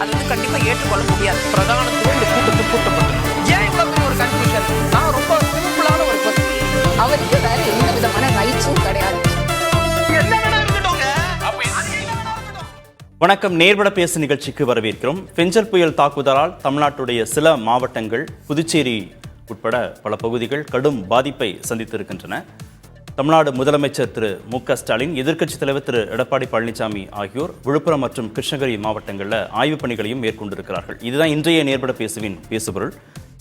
அது வந்து கண்டிப்பா ஏற்றுக்கொள்ள முடியாது. பிரதானத்துவம் இந்த கூட்டத்துக்கு கூட்டப்பட்டது. ஏன் இவ்வளவு பெரிய ஒரு கன்ஃபியூஷன்? நான் ரொம்ப சிம்பிளான ஒரு கொஸ்டின். அவருக்கு வேற எந்த விதமான ரைட்ஸும் கிடையாது. வணக்கம். நேர்பட பேசு நிகழ்ச்சிக்கு வரவேற்கிறோம். பெஞ்சல் புயல் தாக்குதலால் தமிழ்நாட்டுடைய சில மாவட்டங்கள், புதுச்சேரி உட்பட பல பகுதிகள் கடும் பாதிப்பை சந்தித்திருக்கின்றன. தமிழ்நாடு முதலமைச்சர் திரு மு.க. ஸ்டாலின், எதிர்க்கட்சித் தலைவர் திரு எடப்பாடி பழனிசாமி ஆகியோர் விழுப்புரம் மற்றும் கிருஷ்ணகிரி மாவட்டங்களில் ஆய்வுப் பணிகளையும் மேற்கொண்டிருக்கிறார்கள். இதுதான் இன்றைய நேர்பட பேசுவின் பேசுபொருள்.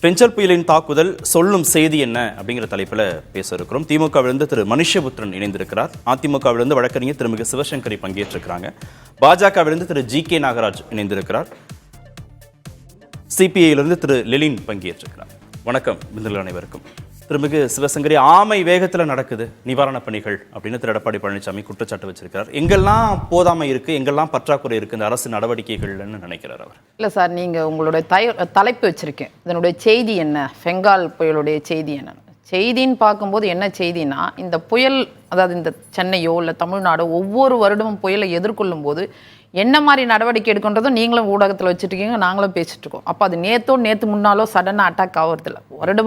பெஞ்சல் புயலின் தாக்குதல் சொல்லும் செய்தி என்ன அப்படிங்கிற தலைப்பில் பேச இருக்கிறோம். திமுகவிலிருந்து திரு மனுஷபுத்திரன் இணைந்திருக்கிறார். அதிமுகவிலிருந்து வழக்கறிஞர் திருமிகு சிவசங்கரி பங்கேற்றிருக்கிறாங்க. பாஜகவிலிருந்து திரு ஜி.கே. நாகராஜ் இணைந்திருக்கிறார். சிபிஐயிலிருந்து திரு லெலின் பங்கேற்றிருக்கிறார். வணக்கம் விருந்தினர் அனைவருக்கும். திருமிகு சிவசங்கரி, ஆமை வேகத்தில் நடக்குது நிவாரணப் பணிகள் அப்படின்னு திரு எடப்பாடி பழனிசாமி குற்றச்சாட்டு வச்சிருக்கிறார். எங்கெல்லாம் போதாமை இருக்கு, எங்கெல்லாம் பற்றாக்குறை இருக்கு இந்த அரசு நடவடிக்கைகள்னு நினைக்கிறார் அவர்? இல்லை சார், நீங்கள் உங்களுடைய தலைப்பு வச்சிருக்கேன். இதனுடைய செய்தி என்ன, பெங்கால் புயலுடைய செய்தி என்ன? செய்தின்னு பார்க்கும்போது என்ன செய்தினா, இந்த புயல், அதாவது இந்த சென்னையோ இல்லை தமிழ்நாடோ ஒவ்வொரு வருடமும் புயலை எதிர்கொள்ளும் போது என்ன மாதிரி நடவடிக்கை எடுக்கின்றதும் நீங்களும் ஊடகத்தில் வச்சுருக்கீங்க, நாங்களும் பேசிட்டு இருக்கோம். அப்போ அது நேற்று முன்னாலோ சடனாக அட்டாக் ஆகிறதில்ல.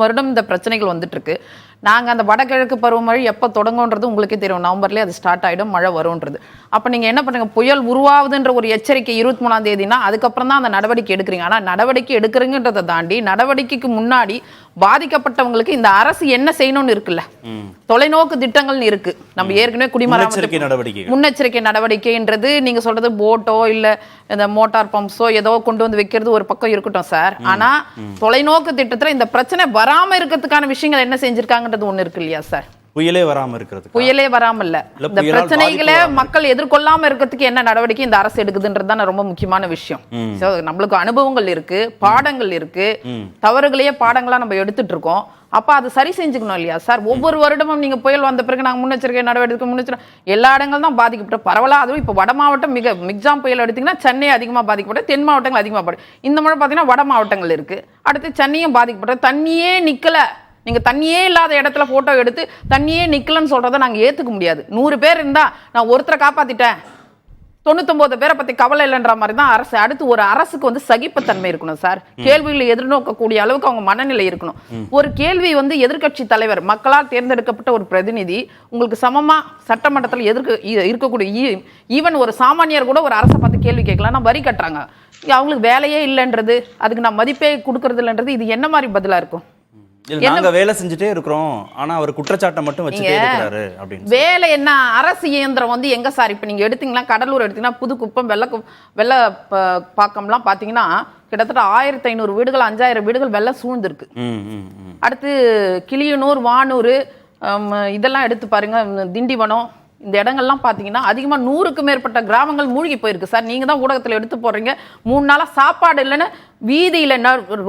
வருடம் இந்த பிரச்சனைகள் வந்துட்டு இருக்கு. நாங்கள் அந்த வடகிழக்கு பருவமழை எப்போ தொடங்குன்றது உங்களுக்கே தெரியும். நவம்பர்லேயே அது ஸ்டார்ட் ஆகிடும், மழை வரும்ன்றது. அப்போ நீங்கள் என்ன பண்ணுங்க, புயல் உருவாகுதுன்ற ஒரு எச்சரிக்கை 23ஆம் தேதினா அதுக்கப்புறம் தான் அந்த நடவடிக்கை எடுக்கிறீங்க. ஆனால் நடவடிக்கை எடுக்கிறீங்கன்றதை தாண்டி நடவடிக்கைக்கு முன்னாடி பாதிக்கப்பட்டவங்களுக்கு இந்த அரசு என்ன செய்யணும்னு இருக்குல்ல, தொலைநோக்கு திட்டங்கள்னு இருக்கு. நம்ம ஏற்கனவே முன்னெச்சரிக்கை நடவடிக்கைன்றது நீங்க சொல்றது போட்டோ இல்ல இந்த மோட்டார் பம்ப்ஸோ ஏதோ கொண்டு வந்து வைக்கிறது ஒரு பக்கம் இருக்கட்டும் சார். ஆனா தொலைநோக்கு திட்டத்துல இந்த பிரச்சனை வராம இருக்கிறதுக்கான விஷயங்கள் என்ன செஞ்சிருக்காங்கன்றது ஒண்ணு இருக்கு இல்லையா சார்? புயலே வராம இல்ல, இந்த பிரச்சனைகளை மக்கள் எதிர்கொள்ளாம இருக்கிறதுக்கு என்ன நடவடிக்கை இந்த அரசு எடுக்குதுன்றது தான் ரொம்ப முக்கியமான விஷயம். நம்மளுக்கு அனுபவங்கள் இருக்கு, பாடங்கள் இருக்கு, தவறுகளையே பாடங்களா நம்ம எடுத்துட்டு இருக்கோம். அப்ப அது சரி செஞ்சுக்கணும் இல்லையா சார்? ஒவ்வொரு வருடமும் நீங்க புயல் வந்த பிறகு நாங்க முன்னெச்சரிக்கை நடவடிக்கை எல்லா இடங்களும் தான் பாதிக்கப்பட்ட பரவலா. அதுவும் இப்ப வட மாவட்டம் மிக்ஜாம் புயல் எடுத்தீங்கன்னா சென்னை அதிகமா பாதிக்கப்பட்ட, தென் மாவட்டங்கள் அதிகமா இந்த முறை பாத்தீங்கன்னா வட மாவட்டங்கள் இருக்கு. அடுத்து சென்னையும் பாதிக்கப்பட்ட, தண்ணியே நிக்கல. நீங்க தண்ணியே இல்லாத இடத்துல போட்டோ எடுத்து தண்ணியே நிக்கலன்னு சொல்றதை நாங்க ஏத்துக்க முடியாது. 100 பேர் இருந்தா நான் ஒருத்தரை காப்பாத்திட்டேன், 99 பேரை பத்தி கவலை இல்லைன்ற மாதிரி தான் அரசு. அடுத்து ஒரு அரசுக்கு வந்து சகிப்புத்தன்மை இருக்கணும் சார். கேள்விகளை எதிர்நோக்கக்கூடிய அளவுக்கு அவங்க மனநிலை இருக்கணும். ஒரு கேள்வி வந்து எதிர்க்கட்சி தலைவர், மக்களால் தேர்ந்தெடுக்கப்பட்ட ஒரு பிரதிநிதி உங்களுக்கு சமமா சட்டமன்றத்தில் இருக்கக்கூடிய ஈவன் ஒரு சாமானியர் கூட ஒரு அரசை பார்த்து கேள்வி கேட்கலாம், வரி கட்டுறாங்க, அவங்களுக்கு வேலையே இல்லைன்றது, அதுக்கு நான் மதிப்பே கொடுக்கறது இல்லைன்றது, இது என்ன மாதிரி பதிலா இருக்கும்? நாங்க வேலை செஞ்சுட்டே இருக்கிறோம், ஆனா அவர் குற்றச்சாட்டை மட்டும் வச்சுட்டே இருக்காரு அப்படின்னு. வேலை என்ன, அரசு இயந்திரம் வந்து எங்க சார்? இப்ப நீங்க எடுத்தீங்கன்னா கடலூர் எடுத்தீங்கன்னா புதுக்குப்பம் வெள்ள பாக்கம்லாம் பாத்தீங்கன்னா கிட்டத்தட்ட 1500 வீடுகள் 5000 வீடுகள் வெள்ளம் சூழ்ந்திருக்கு. அடுத்து கிளியனூர், வானூர், இதெல்லாம் எடுத்து பாருங்க, திண்டிவனம், இந்த இடங்கள்லாம் பார்த்தீங்கன்னா அதிகமாக 100க்கும் மேற்பட்ட கிராமங்கள் மூழ்கி போயிருக்கு சார். நீங்கள் தான் ஊடகத்தில் எடுத்து போடுறீங்க. 3 நாளாக சாப்பாடு இல்லைன்னு வீதியில்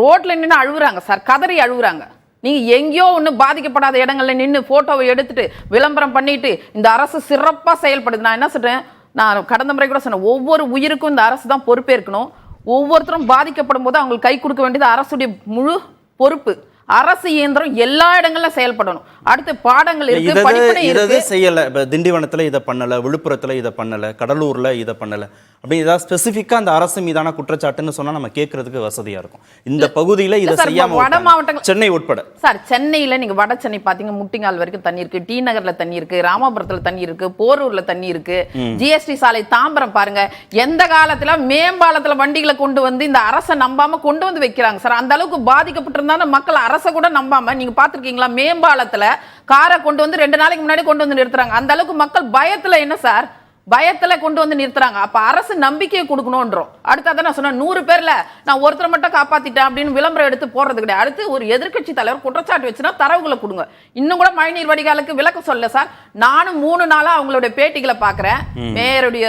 ரோட்டில் நின்று அழுகுறாங்க சார், கதறி அழுகுறாங்க. நீங்கள் எங்கேயோ ஒன்று பாதிக்கப்படாத இடங்கள்ல நின்று ஃபோட்டோவை எடுத்துட்டு விளம்பரம் பண்ணிட்டு இந்த அரசு சிறப்பாக செயல்படுது. நான் என்ன சொல்கிறேன், நான் கடந்த முறை கூட சொன்னேன், ஒவ்வொரு உயிருக்கும் இந்த அரசு தான் பொறுப்பேற்கணும். ஒவ்வொருத்தரும் பாதிக்கப்படும் போது அவங்களுக்கு கை கொடுக்க வேண்டியது அரசுடைய முழு பொறுப்பு. அரசு இயந்திரம் எல்லா இடங்களிலும் செயல்படணும். அடுத்து பாடங்கள் இருக்கு, படிப்பினை இருக்கு. செய்யல, திண்டிவனத்துல இதை பண்ணல, விழுப்புரத்துல இதை பண்ணல, கடலூர்ல இதை பண்ணல அப்படி ஏதாவது ஸ்பெசிஃபிக்கா அந்த அரசு மீதான குற்றச்சாட்டுன்னு சொன்னா நம்ம கேட்கறதுக்கு வசதியா இருக்கும். இந்த பகுதியில இதை செய்யாம வட மாவட்டங்கள், சென்னை உட்பட சார், சென்னையில நீங்க வட சென்னை பாத்தீங்க, முட்டிங்கால் வரைக்கும் தண்ணி இருக்கு, டி நகர்ல தண்ணி இருக்கு, ராமபுரத்துல தண்ணி இருக்கு, போரூர்ல தண்ணி இருக்கு, ஜிஎஸ்டி சாலை தாம்பரம் பாருங்க. எந்த காலத்துல மேம்பாலத்துல வண்டிகளை கொண்டு வந்து இந்த அரசை நம்பாம கொண்டு வந்து வைக்கிறாங்க சார். அந்த அளவுக்கு பாதிக்கப்பட்டிருந்தாலும் மக்கள் அரசை கூட நம்பாம, நீங்க பாத்துருக்கீங்களா, மேம்பாலத்துல காரை கொண்டு வந்து 2 நாளைக்கு முன்னாடி கொண்டு வந்து நிறுத்துறாங்க. அந்த அளவுக்கு மக்கள் பயத்துல, என்ன சார், பயத்துல கொண்டு வந்து நிறுத்துறாங்க. அப்ப அரசு நம்பிக்கையை கொடுக்கணும்ன்றோம். அடுத்து நான் சொன்னேன், 100 பேர்ல நான் ஒருத்தரை மட்டும் காப்பாத்திட்டேன் அப்படின்னு விளம்பரம் எடுத்து போடுறது கிடையாது. அடுத்து ஒரு எதிர்க்கட்சி தலைவர் குற்றச்சாட்டு வச்சுன்னா தரவுகளை கொடுங்க. இன்னும் கூட மழைநீர் வடிகாலுக்கு விளக்கம் சொல்ல சார். நானும் 3 நாளா அவங்களுடைய பேட்டிகளை பாக்குறேன். மேயருடைய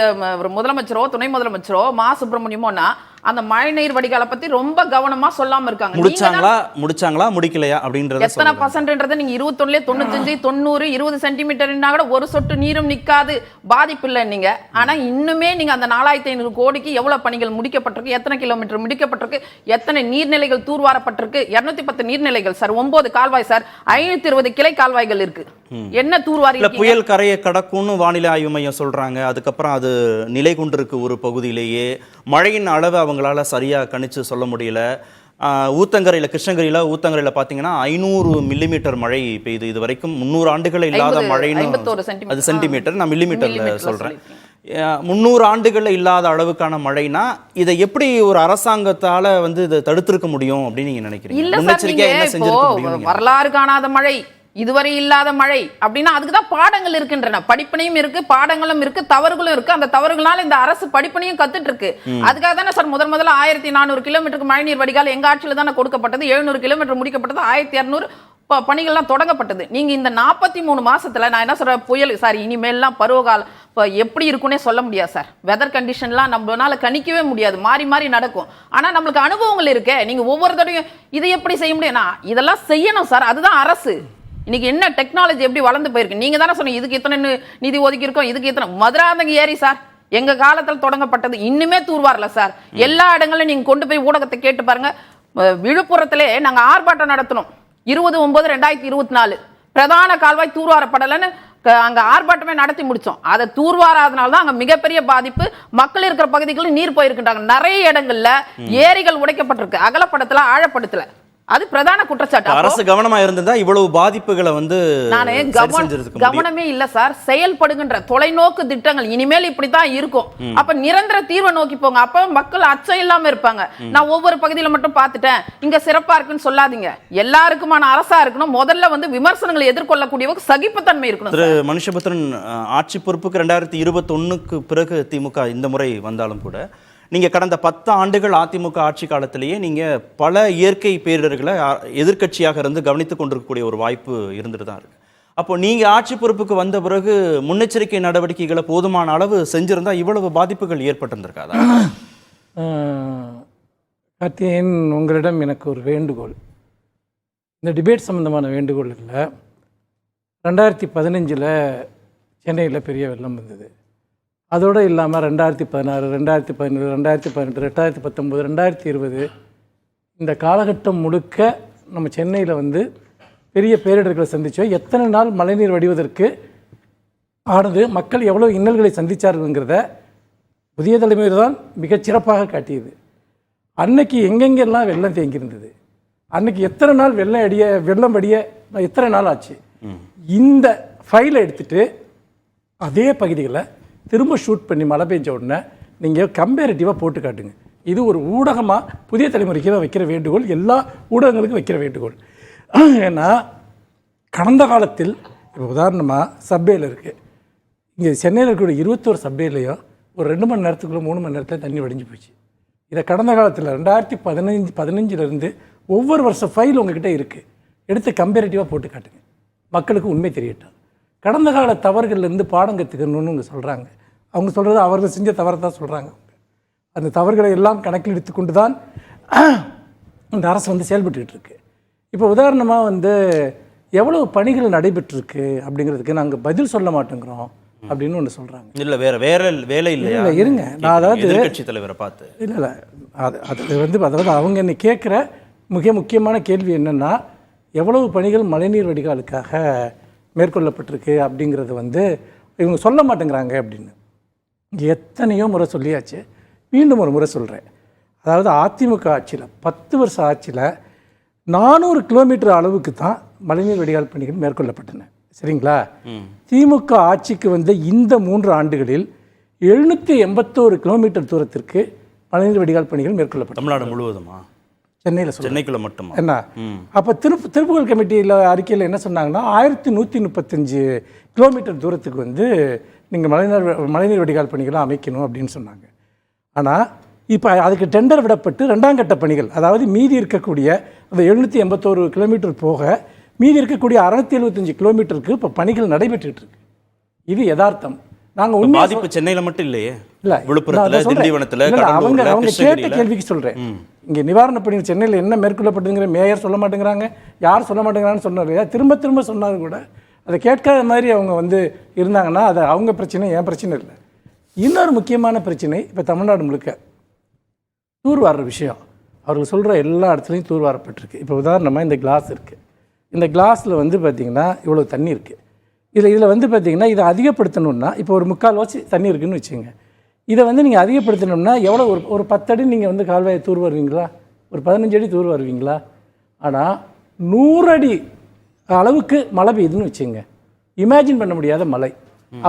முதலமைச்சரோ துணை முதலமைச்சரோ மா சுப்பிரமணியமோனா அந்த மழைநீர் வடிகாலை பத்தி ரொம்ப கவனமா சொல்லாம இருக்காங்க. முடிச்சாங்களா முடிக்கலையா அப்படின்றது எத்தனை பர்சன்ட்ன்றதை நீங்க 21 95 90 20 சென்டிமீட்டர்னா கூட ஒரு சொட்டு நீரும் நிக்காது, பாதிப்பு இல்லை நீங்க. ஆனா இன்னுமே நீங்க அந்த 4500 கோடிக்கு எவ்வளவு பணிகள் முடிக்கப்பட்டிருக்கு, எத்தனை கிலோமீட்டர் முடிக்கப்பட்டிருக்கு, எத்தனை நீர்நிலைகள் தூர்வாரப்பட்டிருக்கு? 210 நீர்நிலைகள் சார், 9 கால்வாய் சார், 520 கிளை கால்வாய்கள் இருக்கு. என்ன தூர்வாரி? புயல் கரையை கடக்கும்னு வானிலை ஆய்வு மையம் சொல்றாங்க. அதுக்கப்புறம் அது நிலை கொண்டிருக்கு ஒரு பகுதியிலேயே. மழையின் அளவை அவங்களால சரியாக கணிச்சு சொல்ல முடியல. ஊத்தங்கரையில் கிருஷ்ணகிரியில் ஊத்தங்கரையில் பார்த்தீங்கன்னா 500 மில்லிமீட்டர் மழை பெய்யுது. இது வரைக்கும் 300 ஆண்டுகள் இல்லாத மழைன்னு, அது சென்டிமீட்டர், நான் மில்லிமீட்டரில் சொல்கிறேன். 300 ஆண்டுகளில் இல்லாத அளவுக்கான மழைனா இதை எப்படி ஒரு அரசாங்கத்தால் வந்து இதை தடுத்திருக்க முடியும் அப்படின்னு நீங்கள் நினைக்கிறீங்க? முன்னெச்சரிக்கையாக என்ன செஞ்சிருக்க முடியும்? வரலாறு காணாத மழை, இதுவரை இல்லாத மழை அப்படின்னா அதுக்கு தான் பாடங்கள் இருக்கின்றன. படிப்பனையும் இருக்கு, பாடங்களும் இருக்கு, தவறுகளும் இருக்கு. அந்த தவறுகளால இந்த அரசு படிப்பனையும் கத்துட்டு இருக்கு. அதுக்காக தானே சார் முதல்ல 1400 கிலோமீட்டருக்கு மழைநீர் வடிகால் எங்க ஆட்சியில தானே கொடுக்கப்பட்டது. 700 கிலோமீட்டர் முடிக்கப்பட்டது. 1200 பணிகள்லாம் தொடங்கப்பட்டது. நீங்க இந்த 43 மாசத்துல நான் என்ன சொல்றேன், புயல் சாரி இனிமேல்லாம் பருவகாலம் எப்படி இருக்குன்னே சொல்ல முடியாது சார். வெதர் கண்டிஷன்லாம் நம்மளால கணிக்கவே முடியாது, மாறி மாறி நடக்கும். ஆனா நம்மளுக்கு அனுபவங்கள் இருக்கே. நீங்க ஒவ்வொரு தடையும் இதை எப்படி செய்ய முடியும்னா இதெல்லாம் செய்யணும் சார். அதுதான் அரசு. இன்னைக்கு என்ன டெக்னாலஜி எப்படி வளர்ந்து போயிருக்கு. நீங்க தானே சொன்னீங்க இதுக்கு இத்தனை நிதி ஒதுக்கி இருக்கோம், இதுக்கு இத்தனை. மதுராந்தக ஏரி சார் எங்க காலத்தில் தொடங்கப்பட்டது, இன்னுமே தூர்வாரல சார். எல்லா இடங்களும் நீங்க கொண்டு போய் ஊடகத்தை கேட்டு பாருங்க. விழுப்புரத்திலே நாங்க ஆர்ப்பாட்டம் நடத்தணும் 20/9/2024 பிரதான கால்வாய் தூர்வாரப்படலன்னு அங்க ஆர்ப்பாட்டமே நடத்தி முடிச்சோம். அதை தூர்வாராதனால தான் அங்க மிகப்பெரிய பாதிப்பு. மக்கள் இருக்கிற பகுதிகளில் நீர் போயிருக்கின்றாங்க. நிறைய இடங்கள்ல ஏரிகள் உடைக்கப்பட்டிருக்கு, அகலப்படுத்தல, ஆழப்படுத்தல. அது பிரதான குற்றச்சாட்டு. அரசு கவனமா இருந்ததா இவ்வளவு பாதிப்புகளை வந்து நானே கவனமே இல்ல சார். செயல்படுகின்ற தொலைநோக்கு திட்டங்கள் இனிமேல் இப்படித்தான் இருக்கும். அப்ப நிரந்தர தீர்வை நோக்கி போங்க. அப்ப மக்கள் அச்சம் இல்லாம இருப்பாங்க. நான் ஒவ்வொரு பகுதியில மட்டும் பார்த்துட்டேன் இங்க சிறப்பா இருக்குன்னு சொல்லாதீங்க. எல்லாருக்குமான அரசா இருக்கணும். முதல்ல வந்து விமர்சனங்களை எதிர்கொள்ளக்கூடியவங்க சகிப்புத்தன்மை இருக்கணும். திரு மனுஷபுத்திரன், ஆட்சி பொறுப்புக்கு 2021க்கு பிறகு திமுக இந்த முறை வந்தாலும் கூட நீங்கள் கடந்த 10 ஆண்டுகள் அதிமுக ஆட்சி காலத்திலேயே நீங்கள் பல இயற்கை பேரிடர்களை எதிர்க்கட்சியாக இருந்து கவனித்துக் கொண்டிருக்கக்கூடிய ஒரு வாய்ப்பு இருந்துட்டு தான் இருக்கு. அப்போ நீங்கள் ஆட்சி பொறுப்புக்கு வந்த பிறகு முன்னெச்சரிக்கை நடவடிக்கைகளை போதுமான அளவு செஞ்சிருந்தா இவ்வளவு பாதிப்புகள் ஏற்பட்டிருந்திருக்காதா? கார்த்திகேயன், உங்களிடம் எனக்கு ஒரு வேண்டுகோள். இந்த டிபேட் சம்பந்தமான வேண்டுகோள் இல்லை. 2015 சென்னையில் பெரிய வெள்ளம் வந்தது. அதோடு இல்லாமல் 2016, 2017, 2018, 2019, 2020 இந்த காலகட்டம் முழுக்க நம்ம சென்னையில் வந்து பெரிய பேரிடர்களை சந்தித்தோம். எத்தனை நாள் மழைநீர் வடிவதற்கு ஆனது, மக்கள் எவ்வளோ இன்னல்களை சந்தித்தார்கள்ங்கிறத புதிய தலைமுறை தான் மிகச்சிறப்பாக காட்டியது. அன்னைக்கு எங்கெங்கெல்லாம் வெள்ளம் தேங்கியிருந்தது, அன்னைக்கு எத்தனை நாள் வெள்ளம் வடிய எத்தனை நாள் ஆச்சு. இந்த ஃபைலை எடுத்துகிட்டு அதே பகுதிகளை திரும்ப ஷூட் பண்ணி மழை பெஞ்ச உடனே நீங்கள் கம்பேரிட்டிவாக போட்டு காட்டுங்க. இது ஒரு ஊடகமாக புதிய தலைமுறைக்கு வைக்கிற வேண்டுகோள், எல்லா ஊடகங்களுக்கும் வைக்கிற வேண்டுகோள். ஏன்னா கடந்த காலத்தில் இப்போ உதாரணமாக சப்பேயில் இருக்குது. இங்கே சென்னையில் இருக்கக்கூடிய 21 சப்பேலையும் ஒரு 2 மணி நேரத்துக்குள்ளே 3 மணி நேரத்தில் தண்ணி வடிஞ்சு போச்சு. இதை கடந்த காலத்தில் 2015 ஒவ்வொரு வருஷம் ஃபைல் உங்ககிட்ட இருக்குது, எடுத்து கம்பேரிட்டிவாக போட்டு காட்டுங்க, மக்களுக்கு உண்மை தெரியட்டும். கடந்த கால தவறுகள்லேருந்து பாடம் கற்றுக்கணும்னு அவங்க சொல்கிறாங்க. அவங்க சொல்கிறது அவர்கள் செஞ்ச தவறை தான் சொல்கிறாங்க. அந்த தவறுகளை எல்லாம் கணக்கில் எடுத்துக்கொண்டு தான் இந்த அரசு வந்து செயல்பட்டுக்கிட்டு இருக்கு. இப்போ உதாரணமாக வந்து எவ்வளவு பணிகள் நடைபெற்றிருக்கு அப்படிங்கிறதுக்கு நாங்கள் பதில் சொல்ல மாட்டேங்கிறோம் அப்படின்னு ஒன்று சொல்கிறாங்க. இல்லை வேற வேலை இல்லை இருங்க, நான் அதாவது எதிர்க்கட்சி தலைவரை பார்த்து இல்லை அது வந்து அதாவது அவங்க என்னை கேட்குற மிக முக்கியமான கேள்வி என்னென்னா, எவ்வளவு பணிகள் மழைநீர் வடிகாலுக்காக மேற்கொள்ளப்பட்டிருக்கு அப்படிங்கிறது வந்து இவங்க சொல்ல மாட்டேங்கிறாங்க அப்படின்னு. எத்தனையோ முறை சொல்லியாச்சு, மீண்டும் ஒரு முறை சொல்கிறேன். அதாவது அதிமுக ஆட்சியில் 10 வருஷ ஆட்சியில் 400 கிலோமீட்டர் அளவுக்கு தான் மழைநீர் வடிகால் பணிகள் மேற்கொள்ளப்பட்டன. சரிங்களா? திமுக ஆட்சிக்கு வந்த இந்த 3 ஆண்டுகளில் 781 கிலோமீட்டர் தூரத்திற்கு மழைநீர் வடிகால் பணிகள் மேற்கொள்ளப்பட்டன. தமிழ்நாடு முழுவதுமா? சென்னைக்குள்ள மட்டுமா? என்ன அப்போ திருப்புகழ் கமிட்டியில் அறிக்கையில் என்ன சொன்னாங்கன்னா 1135 கிலோமீட்டர் தூரத்துக்கு வந்து நீங்கள் மழைநீர் வடிகால் பணிகளை அமைக்கணும் அப்படின்னு சொன்னாங்க. ஆனால் இப்போ அதுக்கு டெண்டர் விடப்பட்டு 2ஆம் கட்ட பணிகள், அதாவது மீதி இருக்கக்கூடிய அந்த 781 கிலோமீட்டர் போக மீதி இருக்கக்கூடிய 675 கிலோமீட்டருக்கு இப்போ பணிகள் நடைபெற்றுட்டு இருக்கு. இது யதார்த்தம். நாங்கள் உண்மை பாதிப்பு சென்னையில் மட்டும் இல்லையே, இல்லை விழுப்புரத்தில், திண்டிவனத்தில், அவங்க கேட்ட கேள்விக்கு சொல்கிறேன். இங்கே நிவாரணப் பணிகள் சென்னையில் என்ன மேற்கொள்ளப்படுதுங்கிற மேயர் சொல்ல மாட்டேங்கிறாங்க, யார் சொல்ல மாட்டேங்கிறான்னு சொன்னார். திரும்ப சொன்னாலும் கூட அதை கேட்காத மாதிரி அவங்க வந்து இருந்தாங்கன்னா அது அவங்க பிரச்சனை, என் பிரச்சனை இல்லை. இன்னொரு முக்கியமான பிரச்சனை இப்போ தமிழ்நாடு முழுக்க தூர்வார விஷயம். அவர்கள் சொல்கிற எல்லா இடத்துலையும் தூர்வாரப்பட்டிருக்கு. இப்போ உதாரணமாக இந்த கிளாஸ் இருக்குது. இந்த கிளாஸில் வந்து பார்த்திங்கன்னா இவ்வளோ தண்ணி இருக்குது. இதில் வந்து பார்த்திங்கன்னா இதை அதிகப்படுத்தணுன்னா இப்போ ஒரு 3/4 வாசி தண்ணி இருக்குதுன்னு வச்சுங்க. இதை வந்து நீங்கள் அதிகப்படுத்தணும்னா எவ்வளோ ஒரு 10 அடி நீங்கள் வந்து கால்வாயை தூர் வருவீங்களா, ஒரு 15 அடி தூர் வருவீங்களா? ஆனால் 100 அடி அளவுக்கு மழை பெய்யுதுன்னு வச்சுங்க, இமேஜின் பண்ண முடியாத மழை.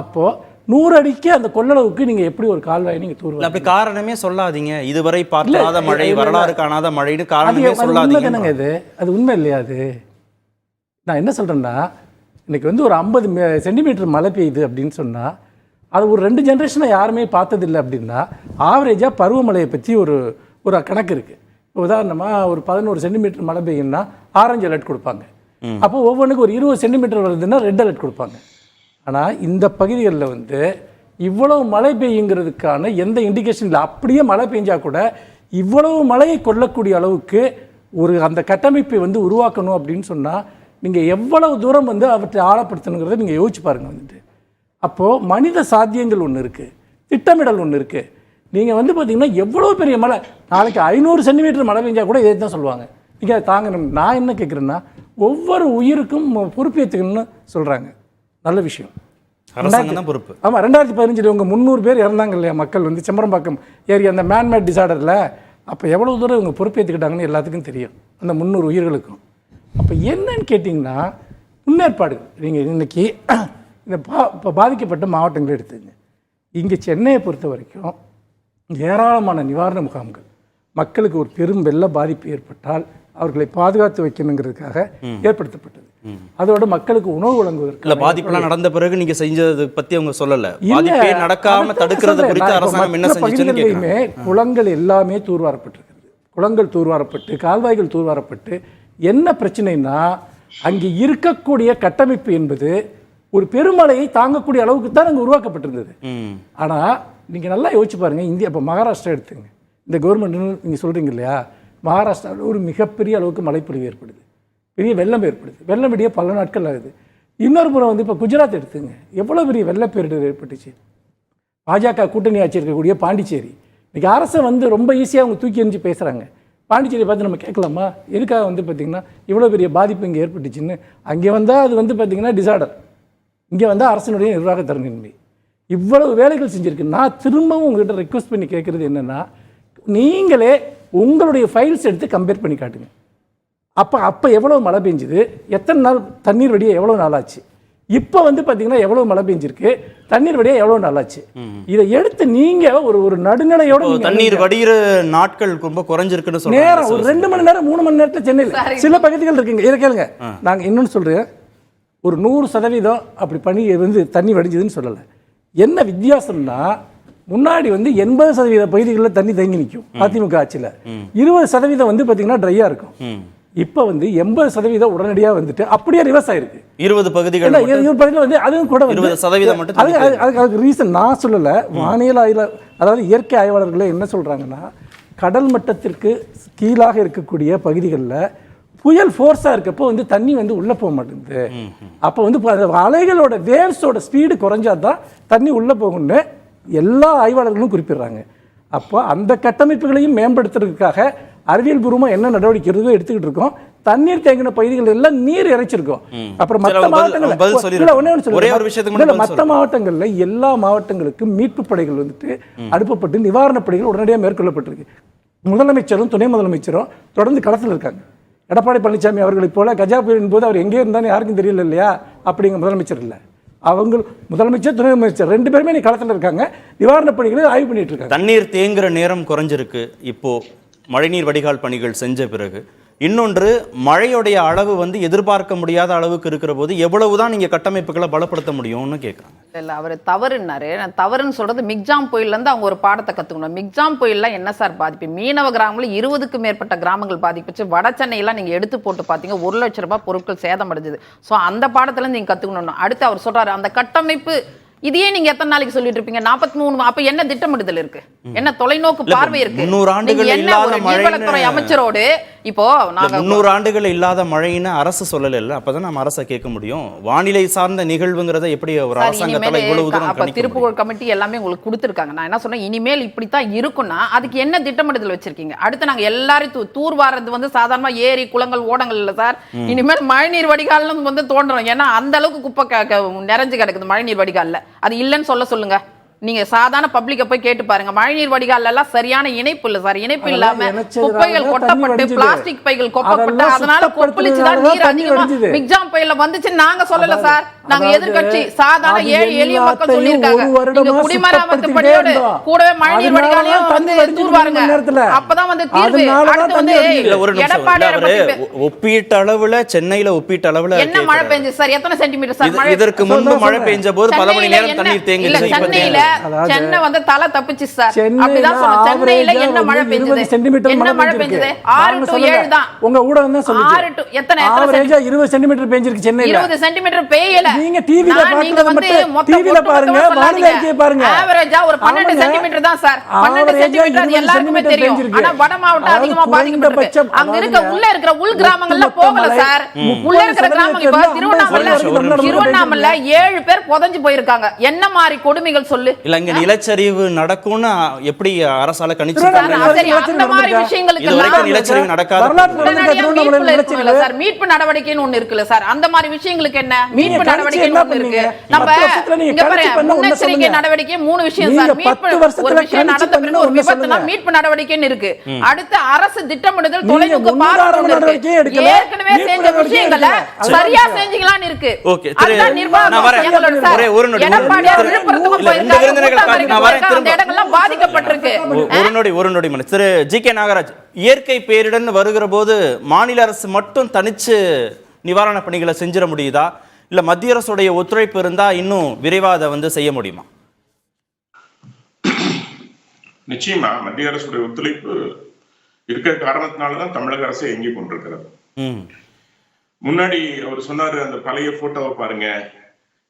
அப்போது 100 அடிக்கு அந்த கொள்ளளவுக்கு நீங்கள் எப்படி ஒரு கால்வாயை நீங்கள் தூர் அப்படி காரணமே சொல்லாதீங்க. இதுவரை பார்க்காத மழை, வரலாறு காணாத மழைன்னு காரணமே சொல்லாதீங்க. தானேங்க இது, அது உண்மை இல்லையா? அது நான் என்ன சொல்கிறேன்னா, இன்னைக்கு வந்து ஒரு 50 சென்டிமீட்டர் மழை பெய்யுது அப்படின்னு சொன்னால் அது ஒரு 2 ஜென்ரேஷனாக யாருமே பார்த்ததில்லை. அப்படின்னா ஆவரேஜாக பருவமழையை பற்றி ஒரு கணக்கு இருக்குது. இப்போ உதாரணமாக ஒரு 11 சென்டிமீட்டர் மழை பெய்யும்னா ஆரஞ்சு அலர்ட் கொடுப்பாங்க. அப்போ ஒவ்வொன்றுக்கு ஒரு 20 சென்டிமீட்டர் வருதுன்னா ரெட் அலர்ட் கொடுப்பாங்க. ஆனால் இந்த பகுதிகளில் வந்து இவ்வளவு மழை பெய்யுங்கிறதுக்கான எந்த இண்டிகேஷன் இல்லை. அப்படியே மழை பெஞ்சால் கூட இவ்வளவு மழையை கொள்ளக்கூடிய அளவுக்கு ஒரு அந்த கட்டமைப்பை வந்து உருவாக்கணும் அப்படின்னு சொன்னால் நீங்கள் எவ்வளவு தூரம் வந்து அவற்றை ஆழப்படுத்தணுங்கிறத நீங்கள் யோசிச்சு பாருங்கள். வந்துட்டு அப்போது மனித சாத்தியங்கள் ஒன்று இருக்குது, திட்டமிடல் ஒன்று இருக்குது. நீங்கள் வந்து பார்த்தீங்கன்னா எவ்வளோ பெரிய மழை, நாளைக்கு 500 சென்டிமீட்டர் மழை பெஞ்சால் கூட இதே தான் சொல்லுவாங்க, நீங்கள் அதை தாங்கணும். நான் என்ன கேட்குறேன்னா, ஒவ்வொரு உயிருக்கும் பொறுப்பேற்றுக்கணும்னு சொல்கிறாங்க. நல்ல விஷயம், அரசாங்கம் தான் பொறுப்பு. ஆமாம், 2015 இவங்க 300 பேர் இறந்தாங்க இல்லையா மக்கள் வந்து செம்பரம்பாக்கம் ஏரியா அந்த மேன்மேட் டிசார்டரில். அப்போ எவ்வளோ தூரம் இவங்க பொறுப்பேற்றுக்கிட்டாங்கன்னு எல்லாத்துக்கும் தெரியும், அந்த 300 உயிர்களுக்கும். அப்போ என்னன்னு கேட்டிங்கன்னா முன்னேற்பாடுகள். நீங்கள் இன்றைக்கி இந்த இப்போ பாதிக்கப்பட்ட மாவட்டங்களை எடுத்துங்க. இங்கே சென்னையை பொறுத்த வரைக்கும் ஏராளமான நிவாரண முகாம்கள், மக்களுக்கு ஒரு பெரும் வெள்ள பாதிப்பு ஏற்பட்டால் அவர்களை பாதுகாத்து வைக்கணுங்கிறதுக்காக ஏற்படுத்தப்பட்டது. அதோட மக்களுக்கு உணவு வழங்குவதற்கு பாதிப்புலாம் நடந்த பிறகு நீங்க செஞ்சதை பத்தி அவங்க சொல்லல. பாதிப்பே நடக்காம தடுக்கிறது குறித்து அரசாங்கம் என்ன செஞ்சுச்சுன்னு கேக்குறேன். குளங்கள் எல்லாமே தூர்வாரப்பட்டிருக்கிறது. குளங்கள் தூர்வாரப்பட்டு, கால்வாய்கள் தூர்வாரப்பட்டு, என்ன பிரச்சனைனா அங்கே இருக்கக்கூடிய கட்டமைப்பு என்பது ஒரு பெருமழையை தாங்கக்கூடிய அளவுக்கு தான் அங்கே உருவாக்கப்பட்டிருந்தது. ஆனால் நீங்கள் நல்லா யோசிச்சு பாருங்க, இந்தியா இப்போ மகாராஷ்டிரா எடுத்துங்க. இந்த கவர்மெண்ட் நீங்கள் சொல்கிறீங்க இல்லையா, மகாராஷ்டிராவில் ஒரு மிகப்பெரிய அளவுக்கு மழைப்பொழிவு ஏற்படுது, பெரிய வெள்ளம் ஏற்படுது, வெள்ளம் விடிய பல நாட்கள் ஆகுது. இன்னொரு புறம் வந்து இப்போ குஜராத் எடுத்துங்க, எவ்வளோ பெரிய வெள்ளப்பேரிடர் ஏற்பட்டுச்சு. பாஜக கூட்டணி ஆட்சி இருக்கக்கூடிய பாண்டிச்சேரி, இன்றைக்கி அரசை வந்து ரொம்ப ஈஸியாக அவங்க தூக்கி எறிஞ்சு பேசுகிறாங்க. பாண்டிச்சேரியை பார்த்து நம்ம கேட்கலாமா, எதுக்காக வந்து பார்த்திங்கன்னா இவ்வளோ பெரிய பாதிப்பு இங்கே ஏற்பட்டுச்சுன்னு? அங்கே வந்தால் அது வந்து பார்த்திங்கன்னா டிசார்டர், இங்கே வந்தால் அரசனுடைய நிர்வாக திறனின்மை. இவ்வளவு வேலைகள் செஞ்சுருக்கு. நான் திரும்பவும் உங்கள்கிட்ட ரெக்வஸ்ட் பண்ணி கேட்குறது என்னென்னா, நீங்களே உங்களுடைய ஃபைல்ஸ் எடுத்து கம்பேர் பண்ணி காட்டுங்க. அப்போ எவ்வளோ மழை பெஞ்சுது, எத்தனை நாள் தண்ணீர் வடிய எவ்வளோ நாளாச்சு, இப்போ வந்து பார்த்தீங்கன்னா எவ்வளோ மழை பெஞ்சிருக்கு, தண்ணீர் வடிய எவ்வளோ நாளாச்சு, இதை எடுத்து நீங்கள் ஒரு நடுநிலையோட தண்ணீர் வடிகிற நாட்கள் ரொம்ப குறைஞ்சிருக்குன்னு சொல்லுங்க. நேரம் ஒரு 2 மணி நேரம் 3 மணி நேரத்தில் சென்னையில் சில பகுதிகள் இருக்குங்க. இதை கேளுங்க, நாங்கள் இன்னொன்று சொல்கிறேன், ஒரு 100% அப்படி பண்ணி வந்து தண்ணி வடிஞ்சதுன்னு சொல்லலை. என்ன வித்தியாசம்னா, முன்னாடி வந்து 80% பகுதிகளில் தண்ணி தேங்கி நிற்கும் அதிமுக ஆட்சியில், 20% வந்து பார்த்தீங்கன்னா ட்ரையாக இருக்கும். இப்போ வந்து 80% உடனடியாக வந்துட்டு அப்படியே ரிவர்ஸ் ஆயிருக்கு. 20 பகுதிகள் வந்து அதுவும் கூட 20% மட்டும். அதுக்கு ரீசன் நான் சொல்லலை, வானியல் அதாவது இயற்கை ஆய்வாளர்களே என்ன சொல்கிறாங்கன்னா, கடல் மட்டத்திற்கு கீழாக இருக்கக்கூடிய பகுதிகளில் புயல் ஃபோர்ஸாக இருக்கப்போ வந்து தண்ணி வந்து உள்ளே போக மாட்டேங்குது. அப்போ வந்து அலைகளோட வேவ்ஸோட ஸ்பீடு குறைஞ்சாதான் தண்ணி உள்ளே போகும்னு எல்லா ஆய்வாளர்களும் குறிப்பிடுறாங்க. அப்போ அந்த கட்டமைப்புகளையும் மேம்படுத்துறதுக்காக அறிவியல் பூர்வமாக என்ன நடவடிக்கை எடுத்துக்கிட்டு இருக்கோம். தண்ணீர் தேங்கின பகுதிகள் எல்லாம் நீர் இறைச்சிருக்கோம். அப்புறம் மற்ற மாவட்டங்களில் எல்லா மாவட்டங்களுக்கும் மீட்பு படைகள் வந்துட்டு அனுப்பப்பட்டு நிவாரணப் படைகள் உடனடியாக மேற்கொள்ளப்பட்டிருக்கு. முதலமைச்சரும் துணை முதலமைச்சரும் தொடர்ந்து களத்தில் இருக்காங்க. எடப்பாடி பழனிசாமி அவர்களைப் போல கஜா புயலின் போது அவர் எங்கே இருந்தாலும் யாருக்கும் தெரியல இல்லையா, அப்படிங்கிற முதலமைச்சர் இல்லை. அவங்க முதலமைச்சர் துணை முதலமைச்சர் 2 பேருமே நீ களத்தில் இருக்காங்க, நிவாரணப் பணிகளை ஆய்வு பண்ணிட்டு இருக்காங்க. தண்ணீர் தேங்குற நேரம் குறைஞ்சிருக்கு இப்போ மழைநீர் வடிகால் பணிகள் செஞ்ச பிறகு. இன்னொன்று, மழையுடைய அளவு வந்து எதிர்பார்க்க முடியாத அளவுக்கு இருக்கிற போது எவ்வளவுதான் நீங்க கட்டமைப்புகளை பலப்படுத்த முடியும்னு கேட்குறாங்க. இல்லை, அவர் தவறுன்னாரு. நான் தவறுன்னு சொல்றது, மிக்ஜாம் புயல்லேருந்து அவங்க ஒரு பாடத்தை கற்றுக்கணும். மிக்ஜாம் புயல்லாம் என்ன சார் பாதிப்பு, மீனவ கிராமங்களில் 20க்கும் மேற்பட்ட கிராமங்கள் பாதிப்புச்சு. வட சென்னையெல்லாம் நீங்கள் எடுத்து போட்டு பார்த்தீங்க, 1 லட்சம் ரூபாய் பொருட்கள் சேதம் அடைஞ்சது. ஸோ அந்த பாடத்துலேருந்து நீங்கள் கற்றுக்கணும். அடுத்து அவர் சொல்கிறாரு, அந்த கட்டமைப்பு இதையே நீங்க எத்தனை நாளைக்கு சொல்லிட்டு இருப்பீங்க? 43. அப்ப என்ன திட்டமிடுதல் இருக்கு, என்ன தொலைநோக்கு பார்வை இருக்கு? 300 ஆண்டுகள் இல்லாத நீர்வளத்துறை அமைச்சரோடு இப்போ நாங்க 300 ஆண்டுகள் இல்லாத மழைன்னு அரசு சொல்லல. அப்பதான் நம்ம அரசை கேட்க முடியும். வானிலை சார்ந்த நிகழ்வுங்கிறத எப்படி ஒரு அரசாங்கத்தால இவ்வளவு தூரம் அப்ப திருப்புகழ் கமிட்டி எல்லாமே உங்களுக்கு கொடுத்துருக்காங்க. நான் என்ன சொன்னேன், இனிமேல் இப்படித்தான் இருக்குன்னா அதுக்கு என்ன திட்டமிடுதல் வச்சிருக்கீங்க? அடுத்து நாங்க எல்லாரும் தூர்வாரது வந்து சாதாரணமா ஏரி குளங்கள் ஓடங்கள் இல்ல சார், இனிமேல் மழைநீர் வடிகால் வந்து தோன்றோம். ஏன்னா அந்த அளவுக்கு குப்பை நிறைஞ்சு கிடக்குது மழைநீர் வடிகால்ல. அது இல்லைன்னு சொல்லுங்க. நீங்க சாதாரண பப்ளிக்க போய் கேட்டு பாருங்க. மழைநீர் வடிகால்ல எல்லாம் சரியான இணைப்பு இல்ல சார். இணைப்பு இல்லாம குப்பைகள் கொட்டப்பட்டு பிளாஸ்டிக் பைகள் கொட்டப்பட்டு அதனால கொப்பளிச்சுதான் நீர் அதிகமா மிக்ஜாம் புயல்ல வந்துச்சு. நாங்க சொல்லல சார், நாங்க எதிர்க்கட்சி சாதாரண ஏழை எளிய மக்கள் சொல்லியிருக்காங்க. நீங்க குடிமராமத்து பணியோடு கூடவே மழைநீர் வடிகாலையும் வந்து தூர்வாருங்க, அப்பதான் வந்து தீர்வு. அடுத்து வந்து எடப்பாடி ஒப்பீட்டு அளவுல சென்னையில ஒப்பீட்டு அளவுல என்ன மழை பெஞ்சு சார், எத்தனை சென்டிமீட்டர் சார் மழை? இதற்கு முன்பு மழை பெஞ்ச போது பல மணி நேரம் தண்ணீர் தேங்கிடுச்சு. சென்னையில சென்னை வந்து தலை தப்பிச்சு சார், அப்படிதான் சொல்றேன். சென்னையில என்ன மழை பெஞ்சது, என்ன மழை பெஞ்சது? 6 to 7 தான். உங்க ஊடகம் தான் சொல்லுது. 6 to எத்தனை ஆவரேஜா 20 சென்டிமீட்டர் பெஞ்சிருக்கு சென்னையில. 20 சென்டிமீட்டர் பெய்யல. நீங்க டிவில பாருங்க, டிவில பாருங்க, வானிலை அறிக்கையை பாருங்க. ஆவரேஜா ஒரு 12 சென்டிமீட்டர் தான் சார். 12 சென்டிமீட்டர் அது எல்லாருக்குமே தெரியும். ஆனா வட மாவட்டம் அதிகமா பாதிக்கப்பட்டிருக்கு. அங்க இருக்க உள்ள இருக்கிற உள் கிராமங்கள்ல போகல சார். உள்ள இருக்கிற கிராமங்கள் இப்ப திருவண்ணாமலை 7 பேர் புதைஞ்சு போயிருக்காங்க. என்ன மாதிரி கொடுமைகள் சொல்லு. இல்ல இங்க நிலச்சரிவு நடக்கும்னு எப்படி அரசால கணிச்சிருக்காங்க? அந்த மாதிரி விஷயங்களுக்கு நிலச்சரிவு நடக்காது சார். மீட்பு நடவடிக்கைன்னு ஒண்ணு இருக்குல்ல சார், அந்த மாதிரி விஷயங்களுக்கு என்ன மீட்பு நடவடிக்கைன்னு ஒண்ணு இருக்கு. நம்ம இங்க பாருங்க, முன்னெச்சரிக்கை நடவடிக்கை 3 விஷயம் சார். மீட்பு ஒரு விஷயம் நடந்த பிறகு ஒரு விபத்துனா மீட்பு நடவடிக்கைன்னு இருக்கு. அடுத்து அரசு திட்டமிடுதல் தொலைநோக்கு பார்வை இருக்கு. ஏற்கனவே செஞ்ச விஷயங்களை சரியா செஞ்சீங்களான்னு இருக்கு. அதுதான் நிர்வாகம். ஒரு நொடி திரு ஜி.கே. நாகராஜ், இயற்கை பேரிடர் வருகிற போது மாநில அரசு மட்டும் தனிச்சு நிவாரண பணிகளை செஞ்சிட முடியுதா, இல்ல மத்திய அரசுடைய ஒத்துழைப்பு இருந்தா இன்னும் விரைவா அதை வந்து செய்ய முடியுமா? நிச்சயமா மத்திய அரசுடைய ஒத்துழைப்பு இருக்கிற காரணத்தினாலதான் தமிழக அரசு இயங்கி கொண்டிருக்கிறது. முன்னாடி அவர் சொன்னாரு, அந்த பழைய போட்டோவை பாருங்க,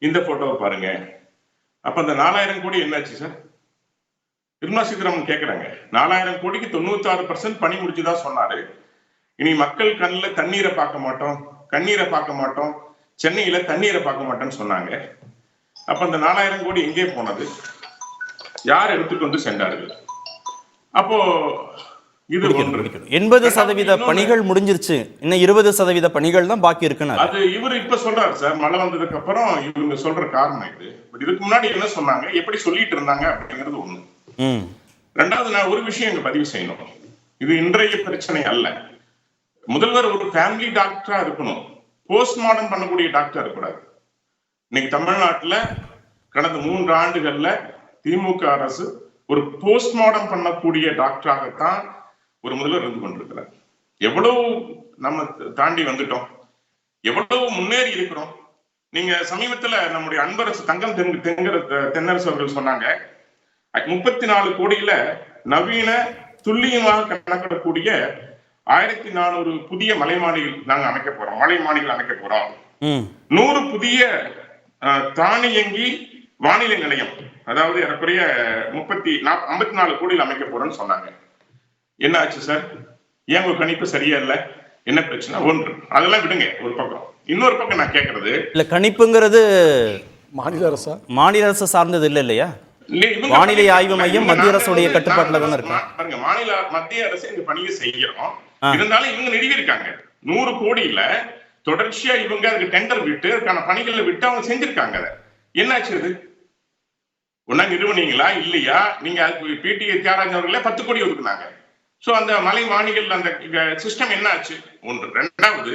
இந்த போட்டோவை பாருங்க. அப்ப அந்த 4000 கோடி என்னாச்சு சார்? நிர்மலா சீதாராமன் கேட்கிறாங்க. 4000 கோடிக்கு 96% பணி முடிச்சுதான் சொன்னாரு. இனி மக்கள் கண்ணில் தண்ணீரை பார்க்க மாட்டோம், கண்ணீரை பார்க்க மாட்டோம், சென்னையில தண்ணீரை பார்க்க மாட்டோம்னு சொன்னாங்க. அப்ப அந்த 4000 கோடி எங்கே போனது? யார் எடுத்துட்டு வந்து சென்றார்கள்? அப்போ இது 80% பணிகள் முடிஞ்சிருச்சு, இன்னும் 20% பணிகள் தான் பாக்கி இருக்குன்னு அது இவரு இப்ப சொல்றாரு சார். மழை வந்ததுக்கு அப்புறம் இவங்க சொல்ற காரணம் இது. பட் இதுக்கு முன்னாடி என்ன சொன்னாங்க, எப்படி சொல்லிட்டு இருந்தாங்க அப்படிங்கிறது ஒண்ணு. ரெண்டாவது, நான் ஒரு விஷயம் இங்க பதிவு செய்யணும். இது இன்றைய பிரச்சனை அல்ல. முதல்வர் ஒரு ஃபேமிலி டாக்டரா இருக்கணும், போஸ்ட்மார்டம் பண்ணக்கூடிய டாக்டரா இருக்கக்கூடாது. இன்னைக்கு தமிழ்நாட்டுல கடந்த 3 ஆண்டுகள்ல திமுக அரசு ஒரு போஸ்ட்மார்டம் பண்ணக்கூடிய டாக்டராகத்தான் ஒரு முதல்வர் இருந்து கொண்டிருக்கிறார். எவ்வளவு நம்ம தாண்டி வந்துட்டோம், எவ்வளவு முன்னேறி இருக்கிறோம். நீங்க சமீபத்துல நம்முடைய அன்பரசு தங்கம் தென்னரசு அவர்கள் சொன்னாங்க, 34 கோடியில நவீன துல்லியமாக கணக்கிடக்கூடிய 1400 புதிய மலைமானிகள் நாங்க அமைக்க போறோம், மலைமானிகள் அமைக்க போறோம். 100 புதிய தானியங்கி வானிலை நிலையம், அதாவது ஏறக்குறைய 54 கோடியில் அமைக்க போறோம்னு சொன்னாங்க. என்ன ஆச்சு சார்? ஏன் ஒரு கணிப்பு சரியா இல்ல? என்ன பிரச்சனை? ஒன்று, அதெல்லாம் விடுங்க ஒரு பக்கம். இன்னொரு பக்கம் நான் கேட்கறது, இல்ல கணிப்புங்கிறது மாநில அரசு சார்ந்தது இல்ல இல்லையா? வானிலை ஆய்வு மையம் மத்திய அரசுடைய கட்டுப்பாட்டுல தானே இருக்கு. பாருங்க, மத்திய அரசு இந்த பணியை செய்யறோம். இருந்தாலும் இவங்க நிறுவிருக்காங்க 100 கோடியில தொடர்ச்சியா இவங்க அதுக்கு டெண்டர் விட்டு அதுக்கான பணிகளை விட்டு அவங்க செஞ்சிருக்காங்க. என்னாச்சு? இது ஒன்னா நிறுவனீங்களா இல்லையா? நீங்க பிடிஏ தியாகராஜன் அவர்களே 10 கோடி ஒதுக்குனாங்க. சோ அந்த மலை மாணிகள் அந்த சிஸ்டம் என்ன ஆச்சு? ஒன்று. ரெண்டாவது,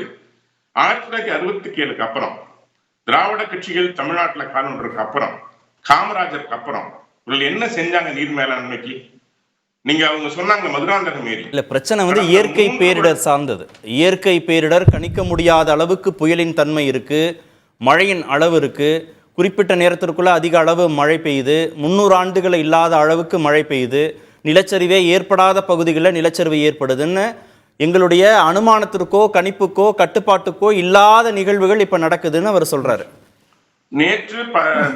1967க்கு அப்புறம் திராவிட கட்சிகள் தமிழ்நாட்டுல காலொன்றதுக்கு அப்புறம், காமராஜருக்கு அப்புறம் இவர்கள் என்ன செஞ்சாங்க நீர் மேலாண்மைக்கு? நீங்க அவங்க சொன்னாங்க மதுராந்தகம் ஏரி. இல்ல பிரச்சனை வந்து இயற்கை பேரிடர் சார்ந்தது. இயற்கை பேரிடர் கணிக்க முடியாத அளவுக்கு புயலின் தன்மை இருக்கு, மழையின் அளவு இருக்கு. குறிப்பிட்ட நேரத்திற்குள்ள அதிக அளவு மழை பெய்யுது, 300 ஆண்டுகள் இல்லாத அளவுக்கு மழை பெய்யுது, நிலச்சரிவே ஏற்படாத பகுதிகளில் நிலச்சரிவு ஏற்படுதுன்னு எங்களுடைய அனுமானத்திற்கோ கணிப்புக்கோ கட்டுப்பாட்டுக்கோ இல்லாத நிகழ்வுகள் இப்ப நடக்குதுன்னு அவர் சொல்றாரு. நேற்று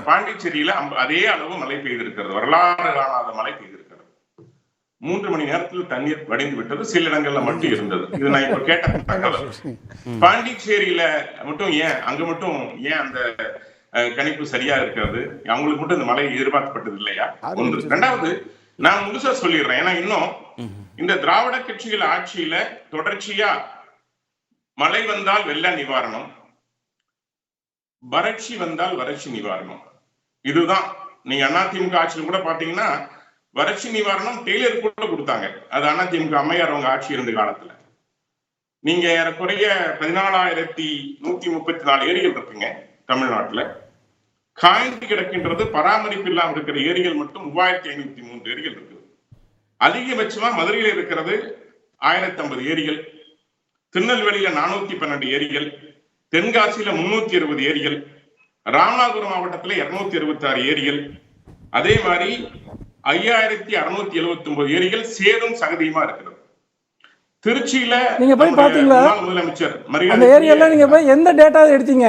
பாண்டிச்சேரியில அதே அளவு மழை பெய்திருக்கிறது, வரலாறு காணாத மழை பெய்திருக்கிறது. 3 மணி நேரத்தில் தண்ணீர் வடிந்து விட்டது, சில இடங்கள்ல மட்டும் இருந்தது. இது நான் இப்ப கேட்ட தகவல். பாண்டிச்சேரியில மட்டும் ஏன், அங்க மட்டும் ஏன் அந்த கணிப்பு சரியா இருக்கிறது? அவங்களுக்கு மட்டும் இந்த மழை எதிர்பார்க்கப்பட்டது இல்லையா? ஒன்று. ரெண்டாவது, நான் முழுசா சொல்லிடுறேன், ஏன்னா இன்னும் இந்த திராவிட கட்சிகள் ஆட்சியில தொடர்ச்சியா மழை வந்தால் வெள்ள நிவாரணம், வறட்சி வந்தால் வறட்சி நிவாரணம், இதுதான் நீங்க அதிமுக ஆட்சியில் கூட பாத்தீங்கன்னா வறட்சி நிவாரணம் டெய்லர் கூட கொடுத்தாங்க. அது அதிமுக அம்மையார் அவங்க ஆட்சி இருந்த காலத்துல. நீங்க ஏறக்குறைய 14,134 ஏரிகள் இருக்குங்க தமிழ்நாட்டுல. காய்ந்து கிடக்கின்றது பராமரிப்பு இல்லாமல் இருக்கிற ஏரிகள் மட்டும் 3,503 ஏரிகள் இருக்கு. அதிகபட்சமா மதுரையில் இருக்கிறது 1050 ஏரிகள், திருநெல்வேலியில 412 ஏரிகள், தென்காசியில 360 ஏரிகள், ராமநாதபுரம் மாவட்டத்துல 266 ஏரிகள், அதே மாதிரி 5,679 ஏரிகள் சேரும் சகதியுமா இருக்கிறது. திருச்சியில நீங்க போய் பாத்தீங்களா முதலமைச்சர் அந்த ஏரியால? நீங்க போய் எந்த டேட்டா எடுத்தீங்க?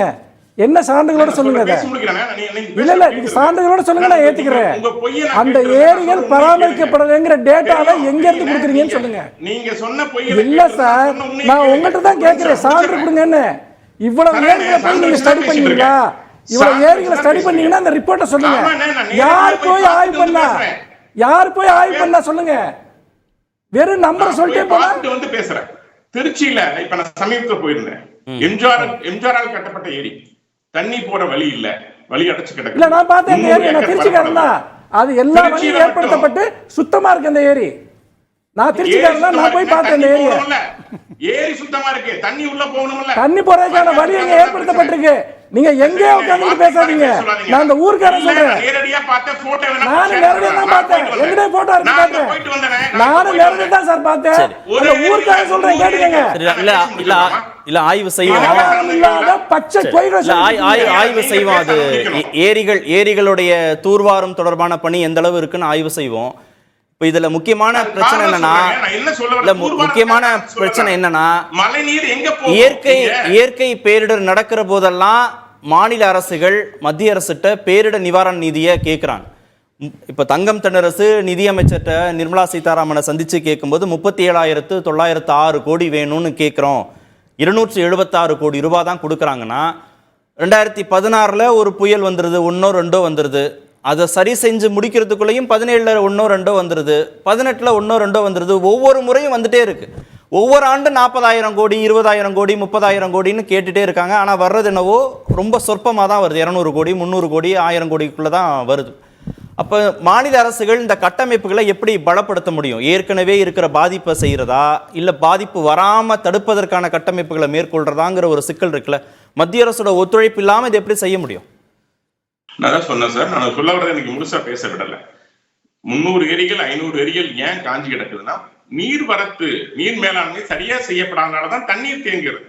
என்ன சான்றுகளோட சொல்லுங்க. இல்ல இல்ல, நீங்க சான்றுகளோட சொல்லுங்க, நான் ஏத்துக்கிறேன். அந்த ஏரிகள் பராமரிக்கப்படலைங்கிற டேட்டாவை எங்க இருந்து கொடுக்குறீங்கன்னு சொல்லுங்க. நீங்க சொன்ன பொய் இல்ல சார், நான் உங்கள்கிட்ட தான் கேட்கிறேன், சான்று கொடுங்கன்னு. இவ்வளவு ஏரிகளை போய் நீங்க ஸ்டடி பண்ணீங்களா? இவ்வளவு ஏரிகளை ஸ்டடி பண்ணீங்கன்னா அந்த ரிப்போர்ட்டை சொல்லுங்க. யார் போய் ஆய்வு பண்ணா? யார் போய் ஆய்வு பண்ணா சொல்லுங்க. வெறும் நம்பர் சொல்லிட்டே போனா வந்து பேசுறேன். திருச்சியில இப்ப நான் சமீபத்துல போயிருந்தேன். எம்ஜிஆரால் கட்டப்பட்ட ஏரி, தண்ணி போற வழி இல்ல, வழி அடைச்சு கிடக்கு. இல்ல, நான் பார்த்தேன் அந்த ஏரி, நான் திருச்சிக்காரன் தான். அது எல்லா வழியும் ஏற்படுத்தப்பட்டு சுத்தமா இருக்கு அந்த ஏரி. நான் திருச்சிக்காரன் தான், நான் போய் பார்த்தேன் அந்த ஏரியை. ஏரி சுத்தமா இருக்கு, தண்ணி உள்ள போகணும்ல. தண்ணி போறதுக்கான வழி எங்க ஏற்படுத்தப்பட்டிருக்கு? நீங்க எங்கே உட்கார்ந்து பேசாதீங்க. நான் அந்த ஊர்க்காரன் சொல்றேன். நேரடியா பார்த்த போட்டோ வேணா. நான் நேரடியா தான் பார்த்தேன். எங்கடே போட்டோ இருக்கு பார்த்தேன். நான் நேரடியா தான் சார் பார்த்தேன். அந்த ஊர்க்காரன் சொல்றேன், கேளுங்க. இல்ல ஆய்வு செய்வோம், பச்சை பொய்கள் ஆய்வு செய்வோம். அது ஏரிகளுடைய தூர்வாரம் தொடர்பான பணி எந்த அளவு இருக்குன்னு ஆய்வு செய்வோம். இப்ப இதுல முக்கியமான பிரச்சனை என்னன்னா இயற்கை பேரிடர் நடக்கிற போதெல்லாம் மாநில அரசுகள் மத்திய அரசிட்ட பேரிடர் நிவாரண நிதியை கேட்கிறாங்க. இப்ப தங்கம் தென்னரசு நிதியமைச்சர்கிட்ட நிர்மலா சீதாராமனை சந்திச்சு கேட்கும்போது 37,906 கோடி வேணும்னு கேட்கிறோம். 276 கோடி ரூபாய் தான் கொடுக்குறாங்கன்னா 2016 ஒரு புயல் வந்துருது, 1 2 வந்துருது. அதை சரி செஞ்சு முடிக்கிறதுக்குள்ளேயும் 17 1 2 வந்துருது, 18 1 2 வந்துருது. ஒவ்வொரு முறையும் வந்துட்டே இருக்கு. ஒவ்வொரு ஆண்டு 40,000 கோடி 20,000 கோடி 30,000 கோடின்னு கேட்டுட்டே இருக்காங்க. ஆனால் வர்றது என்னவோ ரொம்ப சொற்பமாக தான் வருது. 200 கோடி 300 கோடி 1000 கோடிக்குள்ளே தான் வருது. அப்போ மாநில அரசுகள் இந்த கட்டமைப்புகளை எப்படி பலப்படுத்த முடியும்? ஏற்கனவே இருக்கிற பாதிப்பை செய்கிறதா, இல்லை பாதிப்பு வராமல் தடுப்பதற்கான கட்டமைப்புகளை மேற்கொள்றதாங்கிற ஒரு சிக்கல் இருக்குல்ல. மத்திய அரசோட ஒத்துழைப்பு இல்லாமல் இதை எப்படி செய்ய முடியும்? நான் தான் சொன்னேன் சார், நான் சொல்ல வரதை எனக்கு முழுசா பேச விடல. 300 ஏரிகள் 500 ஏரிகள் ஏன் காஞ்சி கிடக்குதுன்னா நீர் மேலாண்மை சரியா செய்யப்படாதனாலதான் தண்ணீர் தேங்குறது.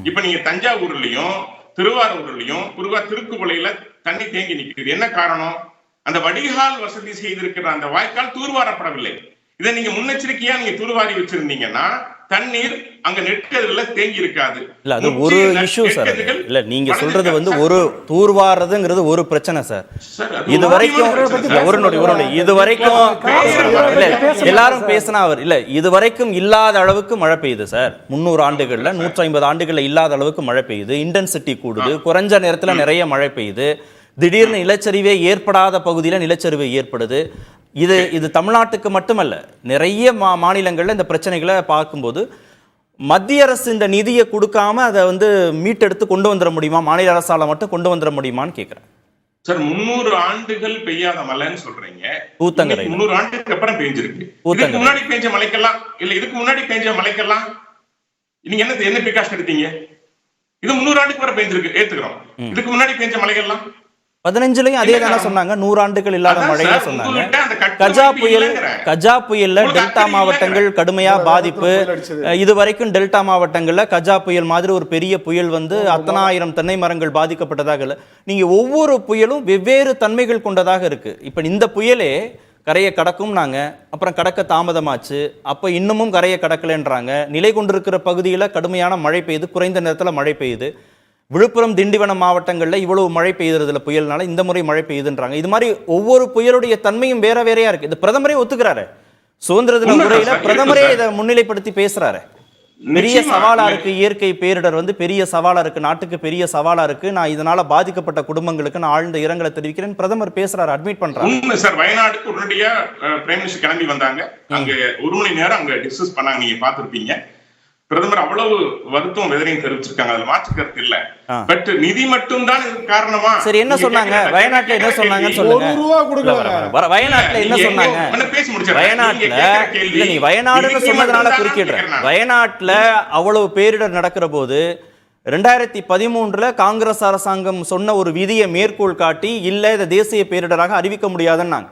இப்ப நீங்க தஞ்சாவூர்லயும் திருவாரூர்லயும் குறிப்பா திருக்குவளையில தண்ணி தேங்கி நிற்கிறது. என்ன காரணம்? அந்த வடிகால் வசதி செய்திருக்கிற அந்த வாய்க்கால் தூர்வாரப்படவில்லை. இதை நீங்க முன்னெச்சரிக்கையா நீங்க தூர்வாரி வச்சிருந்தீங்கன்னா தண்ணீர் அங்க நெற்கதிரில தேங்கி இருக்காது. இல்ல அது ஒரு இஷ்யூ சார். இல்ல நீங்க சொல்றது வந்து ஒரு தூர்வாரதுங்கிறது ஒரு பிரச்சனை சார். இது வரைக்கும் எல்லாரும் பேசினா அவர் இல்ல, இது வரைக்கும் இல்லாத அளவுக்கு மழை பெய்யுது சார். 300 ஆண்டுகள்ல 150 ஆண்டுகள்ல இல்லாத அளவுக்கு மழை பெய்யுது. இன்டென்சிட்டி கூடுது, குறைஞ்ச நேரத்துல நிறைய மழை பெய்யுது. திடீர்னு நிலச்சரிவே ஏற்படாத பகுதியில் நிலச்சரிவு ஏற்படுது. இது தமிழ்நாட்டுக்கு மட்டுமல்ல, நிறைய மாநிலங்களில் இந்த பிரச்சனைகளை பார்க்கும்போது மத்திய அரசு இந்த நிதியை கொடுக்காம அதை வந்து மீட்டெடுத்து கொண்டு வந்துட முடியுமா? மாநில அரசால மட்டும் கொண்டு வந்துட முடியுமான்னு கேட்கிறேன் சார். 300 ஆண்டுகள் பெய்யாத மழைன்னு சொல்றீங்க. ஊத்தங்கரை 300 ஆண்டுக்கு அப்புறம் பெய்ஞ்சிருக்கு. இதுக்கு முன்னாடி பெய்ஞ்ச மழைக்கெல்லாம் இல்ல, இதுக்கு முன்னாடி பெய்ஞ்ச மழைக்கெல்லாம் நீங்க என்ன பிரிகாஷன் எடுத்தீங்க? இது 300 ஆண்டுக்கு அப்புறம் பெய்ஞ்சிருக்கு, ஏத்துக்கிறோம். இதுக்கு முன்னாடி பெய்ஞ்ச மழைகள்லாம் 15லயும் அதே தானே சொன்னாங்க, 100 ஆண்டுகள் இல்லாத மழைன்னு சொன்னாங்க. கஜா புயல்ல டெல்டா மாவட்டங்கள் கடுமையா பாதிப்பு. இதுவரைக்கும் டெல்டா மாவட்டங்கள்ல கஜா புயல் மாதிரி ஒரு பெரிய புயல் வந்து 10,000 தென்னை மரங்கள் பாதிக்கப்பட்டதாக இல்லை. நீங்க ஒவ்வொரு புயலும் வெவ்வேறு தன்மைகள் கொண்டதாக இருக்கு. இப்ப இந்த புயலே கரையை கடக்கும் நாங்க, அப்புறம் கடக்க தாமதமாச்சு, அப்ப இன்னமும் கரையை கடக்கலன்றாங்க. நிலை கொண்டிருக்கிற பகுதியில் கடுமையான மழை பெய்யுது, குறைந்த நேரத்தில் மழை பெய்யுது. விழுப்புரம் திண்டிவனம் மாவட்டங்களில் இவ்வளவு மழை பெய்யுறதுல புயல்னால இந்த முறை மழை பெய்யுதுன்றாங்க. இது மாதிரி ஒவ்வொரு புயலுடைய தன்மையும் வேற வேறையா இருக்கு. இது பிரதமரே ஒத்துக்கிறாரு, சுதந்திர தின உரையில பிரதமரே இதை முன்னிலைப்படுத்தி பேசுறாரு. பெரிய சவாலா இருக்கு, இயற்கை பேரிடர் வந்து பெரிய சவாலா இருக்கு, நாட்டுக்கு பெரிய சவாலா இருக்கு, நான் இதனால பாதிக்கப்பட்ட குடும்பங்களுக்கு நான் ஆழ்ந்த இரங்கலை தெரிவிக்கிறேன் பிரதமர் பேசுறாரு, அட்மிட் பண்றாரு. சார், வயநாடுக்கு உடனடியா பிரைம் மினிஸ்டர் கிளம்பி வந்தாங்க. அங்க 1 மணி நேரம் அங்க டிஸ்கஸ் பண்ணாங்க, நீங்க பாத்துருப்பீங்க. பிரதமர் அவ்வளவு வருத்தம் வெதரையும் தெரிவிச்சிருக்காங்க, அதுல மாற்று கருத்து இல்ல. பட் நிதி மட்டும் தான் இதுக்கு காரணமா? சரி, என்ன சொன்னாங்க வயநாட்டுல? என்ன சொன்னாங்கன்னு சொல்லுங்க. வயநாட்டுல என்ன சொன்னாங்க? பேசி முடிச்சு வயநாட்டுல இல்ல, நீ வயநாடுன்னு சொன்னதுனால குறுக்கிடுறேன். வயநாட்டுல அவ்வளவு பேரிடர் நடக்கிற போது 2013 காங்கிரஸ் அரசாங்கம் சொன்ன ஒரு விதியை மேற்கோள் காட்டி இல்ல இதை தேசிய பேரிடராக அறிவிக்க முடியாதுன்னாங்க.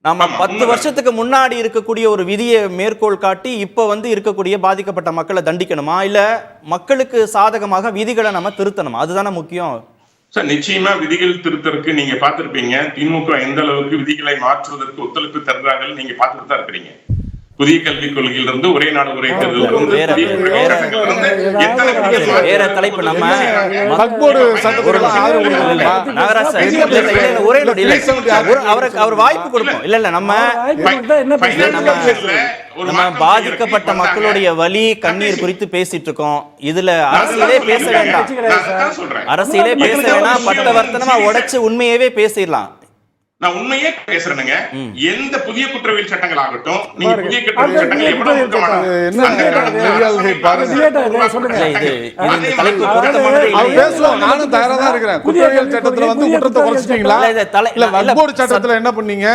நம்ம 10 வருஷத்துக்கு முன்னாடி இருக்கக்கூடிய ஒரு விதியை மேற்கோள் காட்டி இப்ப இருக்கக்கூடிய பாதிக்கப்பட்ட மக்களை தண்டிக்கணுமா, இல்ல மக்களுக்கு சாதகமாக விதிகளை நம்ம திருத்தணுமா? அதுதானே முக்கியம். சார், நிச்சயமா விதிகள் திருத்தருக்கு நீங்க பார்த்திருப்பீங்க. திமுக எந்த அளவுக்கு விதிகளை மாற்றுவதற்கு ஒத்துழைப்பு தருகிறார்கள் நீங்க பார்த்துட்டு தான் இருக்கிறீங்க. புதிய கல்விக் கொள்கையிலிருந்து ஒரே நாடு ஒரே தேர்தல் வேற தலைப்பு. நம்ம அவர் வாய்ப்பு கொடுப்போம். இல்ல இல்ல, நம்ம பாதிக்கப்பட்ட மக்களுடைய வலி கண்ணீர் குறித்து பேசிட்டு இருக்கோம். இதுல அரசியலே பேச வேண்டாம், அரசியலே பேச வேண்டாம். பட்டவர்த்தனமா உடைச்சு உண்மையவே பேசிடலாம். நான் உண்மையே பேசுறேனுங்க. எந்த புதிய குற்றவியல் சட்டங்கள் ஆகட்டும், நீங்க புதிய குற்றவியல் சட்டங்கள் எவ்வளவு நானும் தயாரா தான் இருக்கிறேன். குற்றவியல் சட்டத்துல குற்றத்தை குறைச்சிட்டீங்களா? இல்ல வக்போர்டு சட்டத்துல என்ன பண்ணீங்க?